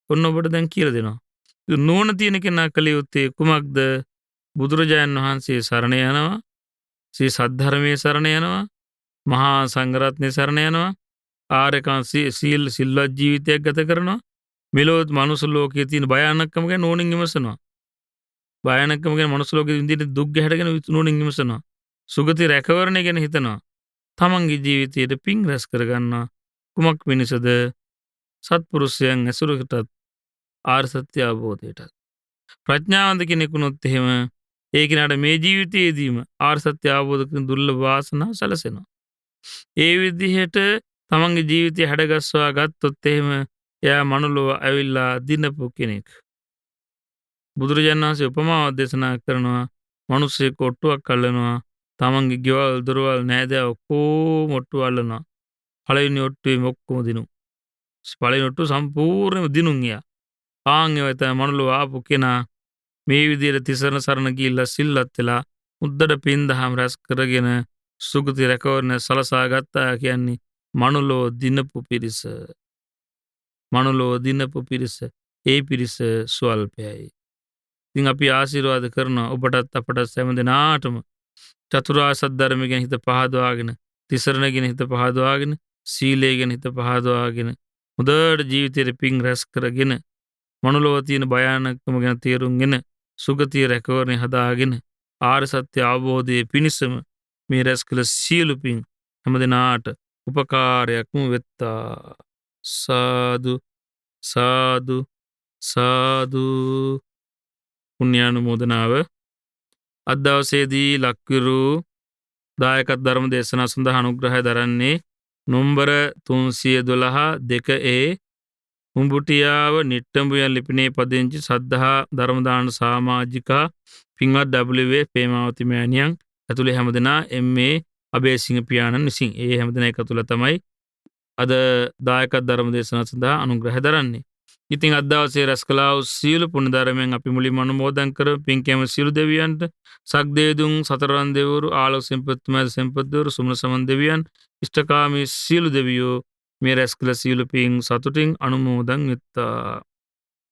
ඔන්න ඔබට දැන් කියලා දෙනවා. නුවණ තියෙන කෙනා කළ යුත්තේ කුමක්ද? බුදුරජාණන් වහන්සේ සරණ යනවා, ශ්‍රී සද්ධර්මයේ සරණ යනවා, මහා සංඝරත්නයේ සරණ යනවා, ආර්යකම් සිල්වත් ජීවිතයක් ගත කරනවා. මෙලොවත් මනුස්ස ලෝකයේ තියෙන භයානකම ගැන නුවණින් විමසනවා. භයානකම ගැන මනුස්ස ලෝකයේ විඳින දුක් ගැහැට ගැන නුවණින් විමසනවා. සුගති රැකවරණය ගැන හිතනවා. තමන්ගේ ජීවිතයේ පිං රැස් කරගන්නවා. කුමක් වෙනසද? සත්පුරුෂයන් ඇසුරකටත් ආර්ය සත්‍ය අවබෝධයටත්. ප්‍රඥාවන්ත කෙනෙකුනොත් එහෙම ඒ කෙනාට මේ ජීවිතයේදීම ආර්ය සත්‍ය අවබෝධ කරන දුර්ලභ වාසනාව සැලසෙනවා. ඒ විදිහට තමන්ගේ ජීවිතය හැඩගස්වා ගත්තොත් එහෙම එයා මනුලොව ඇවිල්ලා දිනපු කෙනෙක්. බුදුරජාණන් වහන්සේ උපමාවක් දේශනා කරනවා. මිනිස්සෙක් ඔට්ටුවක් අල්ලනවා. තමන්ගේ ගෙවල් දොරවල් නෑදෑයෝ ඔක්කොම ඔට්ටුව අල්ලනවා. පළවෙනි ඔට්ටුවේ ඔක්කොම දිනු. පළවෙනි ඔට්ටුව සම්පූර්ණයෙන්ම දිනුන් එයා. ඒ තමයි මනුලොව ආපු කෙනා මේ විදිහට තිසරණ සරණ ගිහිල්ලා සිල්වත් වෙලා මුද්දට පින් දහම් රැස් කරගෙන සුගති රැකවරණ සලසා ගත්තා කියන්නේ මනුලොව දිනපු පිරිස. මනුලොව දිනපු පිරිස. ඒ පිරිස ස්වල්පයයි. ඉතින් අපි ආශිර්වාද කරනවා ඔබටත් අපටත් හැම දෙනාටම චතුරාර්ය සත්‍ය ධර්ම ගැන හිත පහදවාගෙන, තිසරණ ගැන හිත පහදවාගෙන, සීලය ගැන හිත පහදවාගෙන හොඳට ජීවිතේ පින් රැස් කරගෙන මනුලොව තියෙන භයානකම ගැන තේරුම්ගෙන සුගතිය රැකවරණය හදාගෙන ආර්ය සත්‍ය අවබෝධයේ පිණිසම මේ රැස් කළ සියලු පින් හැම දෙනාට උපකාරයක්ම වෙත්තා. සාදු සාදු සාදු. පුණ්‍යානුමෝදනාව. අද දවසේදී ලක්විරු දායක ධර්ම දේශනා සඳහා අනුග්‍රහය දරන්නේ නොම්බර 312 2A උඹුටියාව නිට්ටඹුයන් ලිපිනේ පදිංචි සද්ධහා ධර්මදාන සාමාජිකා පින්වත් W පේමාවති මෑණියන් ඇතුළේ හැමදෙනා එම්.ඒ. අබේසිංහ පියාණන් විසින් ඒ හැමදෙනා එක තුළ තමයි අද දායකත් ධර්ම දේශනාව සඳහා අනුග්‍රහ දරන්නේ. ඉතින් අද දවසේ රැස් කළා වූ සියලු පුණ්‍ය ධර්මයන් අපි මුලින්ම අනුමෝදන් කර පින් කැම සියලු දෙවියන්ට සක්දේදුන් සතරන් දෙවිවරු ආලෝක සම්පත්මය සම්පත්දවරු සුමන සමන් දෙවියන් ඉෂ්ඨකාමී සියලු දෙවියෝ මේ රැස් කළ සියලු පින් සතුටින් අනුමෝදන් වෙත්තා.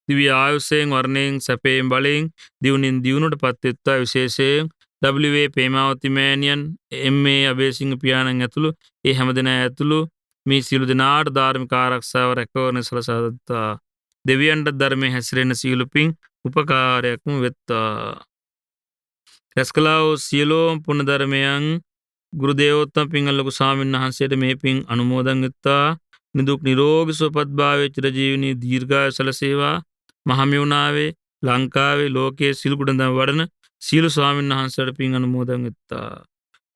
දිව්‍ය ආයුෂයෙන් වර්ණයෙන් සැපයෙන් බලයෙන් දියුණින් දියුණුවට පත් වෙත්තා. විශේෂයෙන් W පේමාවති මෑණියන් එම්.ඒ. අබේසිංහ පියාණන් ඇතුළු ඒ හැමදෙනා ඇතුළු මේ සියලු දෙනාට ධාර්මික ආරක්ෂාව රැකවරණය සලසා දත්තා. දෙවියන්ට ධර්මයේ හැසිරෙන සියලු පින් උපකාරයක්ම වෙත්තා. රැස් කළා වූ සියලුම පුණ්‍ය ධර්මයන් ගුරු දේවෝත්තම පින්වත් ලොකු ස්වාමීන් වහන්සේට මේ පින් අනුමෝදන් වෙත්තා. නිදුක් නිරෝගී සුවපත් භාවයේ චිරජීවනයේ දීර්ඝායු සැලසේවා. මහමෙවුනාවේ ලංකාවේ ලෝකයේ සිල් ගුණදම් වඩන සියලු ස්වාමීන් වහන්සේට පින් අනුමෝදන් වෙත්තා.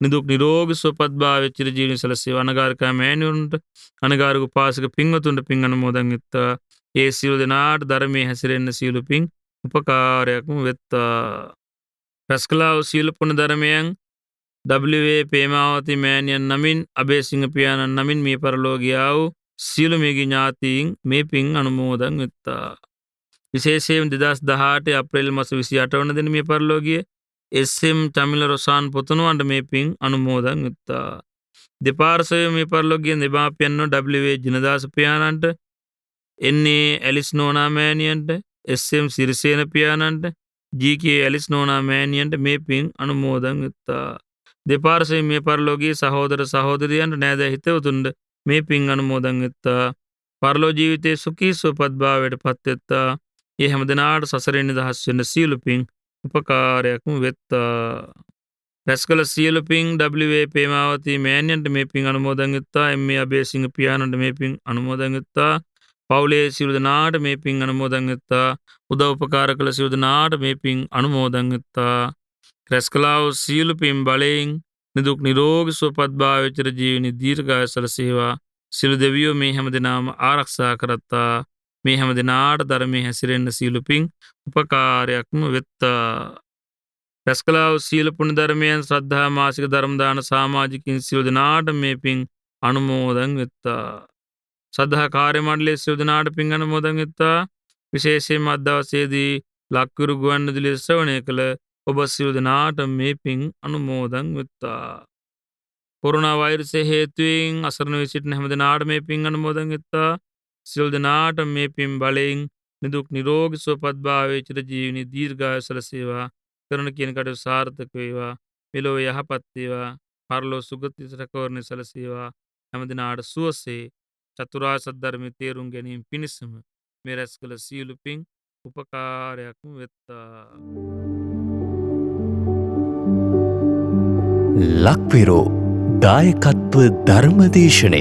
නිදුක් නිරෝගී සුවපත් භාවයේ චිරජීවනයේ සැලසේවා. අනගාരികා මෑණිවරුන්ට අනගාരിക උපාසක පින්වතුන්ට පින් අනුමෝදන් වෙත්තා. ඒ සියලු දෙනාට ධර්මයේ හැසිරෙන්න සියලු පින් උපකාරයක්ම වෙත්තා. රැස් කළා වූ සියලු පුණ්‍ය ධර්මයන් W පේමාවති මෑණියන් නමින් අබේසිංහ පියාණන් නමින් මේ පරලෝකියා වූ සියලු මේගේ ඥාතීන් මේ පින් අනුමෝදන් වෙත්තා. විශේෂයෙන් 2018 අප්‍රේල් මාස 28 වන දින මේ පරලෝකීය SM චමිල රොසාන් පුතුණුවන්ට මේ පින් අනුමෝදන් වෙත්තා. දෙපාර්ශ්වයේ මේ පරලෝකීය දෙමාපියන්ව W ජිනදාස පියාණන්ට NA ඇලිස් නෝනා මෑණියන්ට SM සිරිසේන පියාණන්ට GK ඇලිස් නෝනා මෑණියන්ට මේ පින් අනුමෝදන් වෙත්තා. දෙපාර්ශ්වයේ මේ පරලෝකීය සහෝදර සහෝදරියන්ට නෑදෑ හිතවතුන්ට මේ පින් අනුමෝදන් වෙත්තා. පරලෝ ජීවිතයේ සුඛී සුවපත් භාවයට පත් වෙත්තා. ඒ හැමදෙනාට සසරෙන් නිදහස් වෙන්න සියලු පින් උපකාරයක්ම වෙත්තා. රැස් කළ සියලු පින් W පේමාවති මෑණියන්ට මේ පින් අනුමෝදන් වෙත්තා. එම්.ඒ. අබේසිංහ පියාණන්ට මේ පින් අනුමෝදන් වෙත්තා. පවුලේ සියලු දෙනාට මේ පින් අනුමෝදන් වෙත්තා. උදව් උපකාර කළ සියලු දෙනාට මේ පින් අනුමෝදන් වෙත්තා. රැස් කළා වූ සියලු පින් බලයෙන් නිදුක් නිරෝගී සුවපත් භාවයේ චිරජීවනයේ දීර්ඝායු සැලසේවා. සියලු දෙවියෝ මේ හැමදෙනාම ආරක්ෂා කරත්තා. මේ හැමදෙනාට ධර්මයේ හැසිරෙන්න සියලු පින් උපකාරයක්ම වෙත්තා. රැස් කළා වූ සියලු පුණ්‍ය ධර්මයන් ශ්‍රද්ධා මාසික ධර්ම දාන සමාජිකින් සියලු දෙනාට මේ පින් අනුමෝදන් වෙත්තා. සද්ධා කාර්ය මණ්ඩලයේ සියලු දෙනාට පින් අනුමෝදන් වෙත්තා. විශේෂයෙන්ම අද දවසේදී ලක්විරු ගුවන්විදුලිය ශ්‍රවණය කළ ඔබ සියලු දෙනාට මේ පින් අනුමෝදන් වෙත්තා. කොරෝනා වෛරසය හේතුවෙන් අසරණ වී සිටින හැම දෙනාට මේ පින් අනුමෝදන් වෙත්තා. සියලු දෙනාට මේ පින් බලයෙන් නිදුක් නිරෝගී සුවපත් භාවයේ චිරජීවනයේ දීර්ඝායු සැලසේවා. කරන කියන කටයුතු සාර්ථක වේවා. මෙලොව යහපත් වේවා. පරලොව සුගති සැකවරණය සැලසේවා. හැම දිනාට සුවසේ චතුරාර්ය සත්‍ය ධර්මයේ තේරුම් ගැනීම පිණිසම මේ රැස් කළ සියලු පින් උපකාරයක්ම වෙත්තා. ලක්විරෝ දායකත්ව ධර්මදේශනය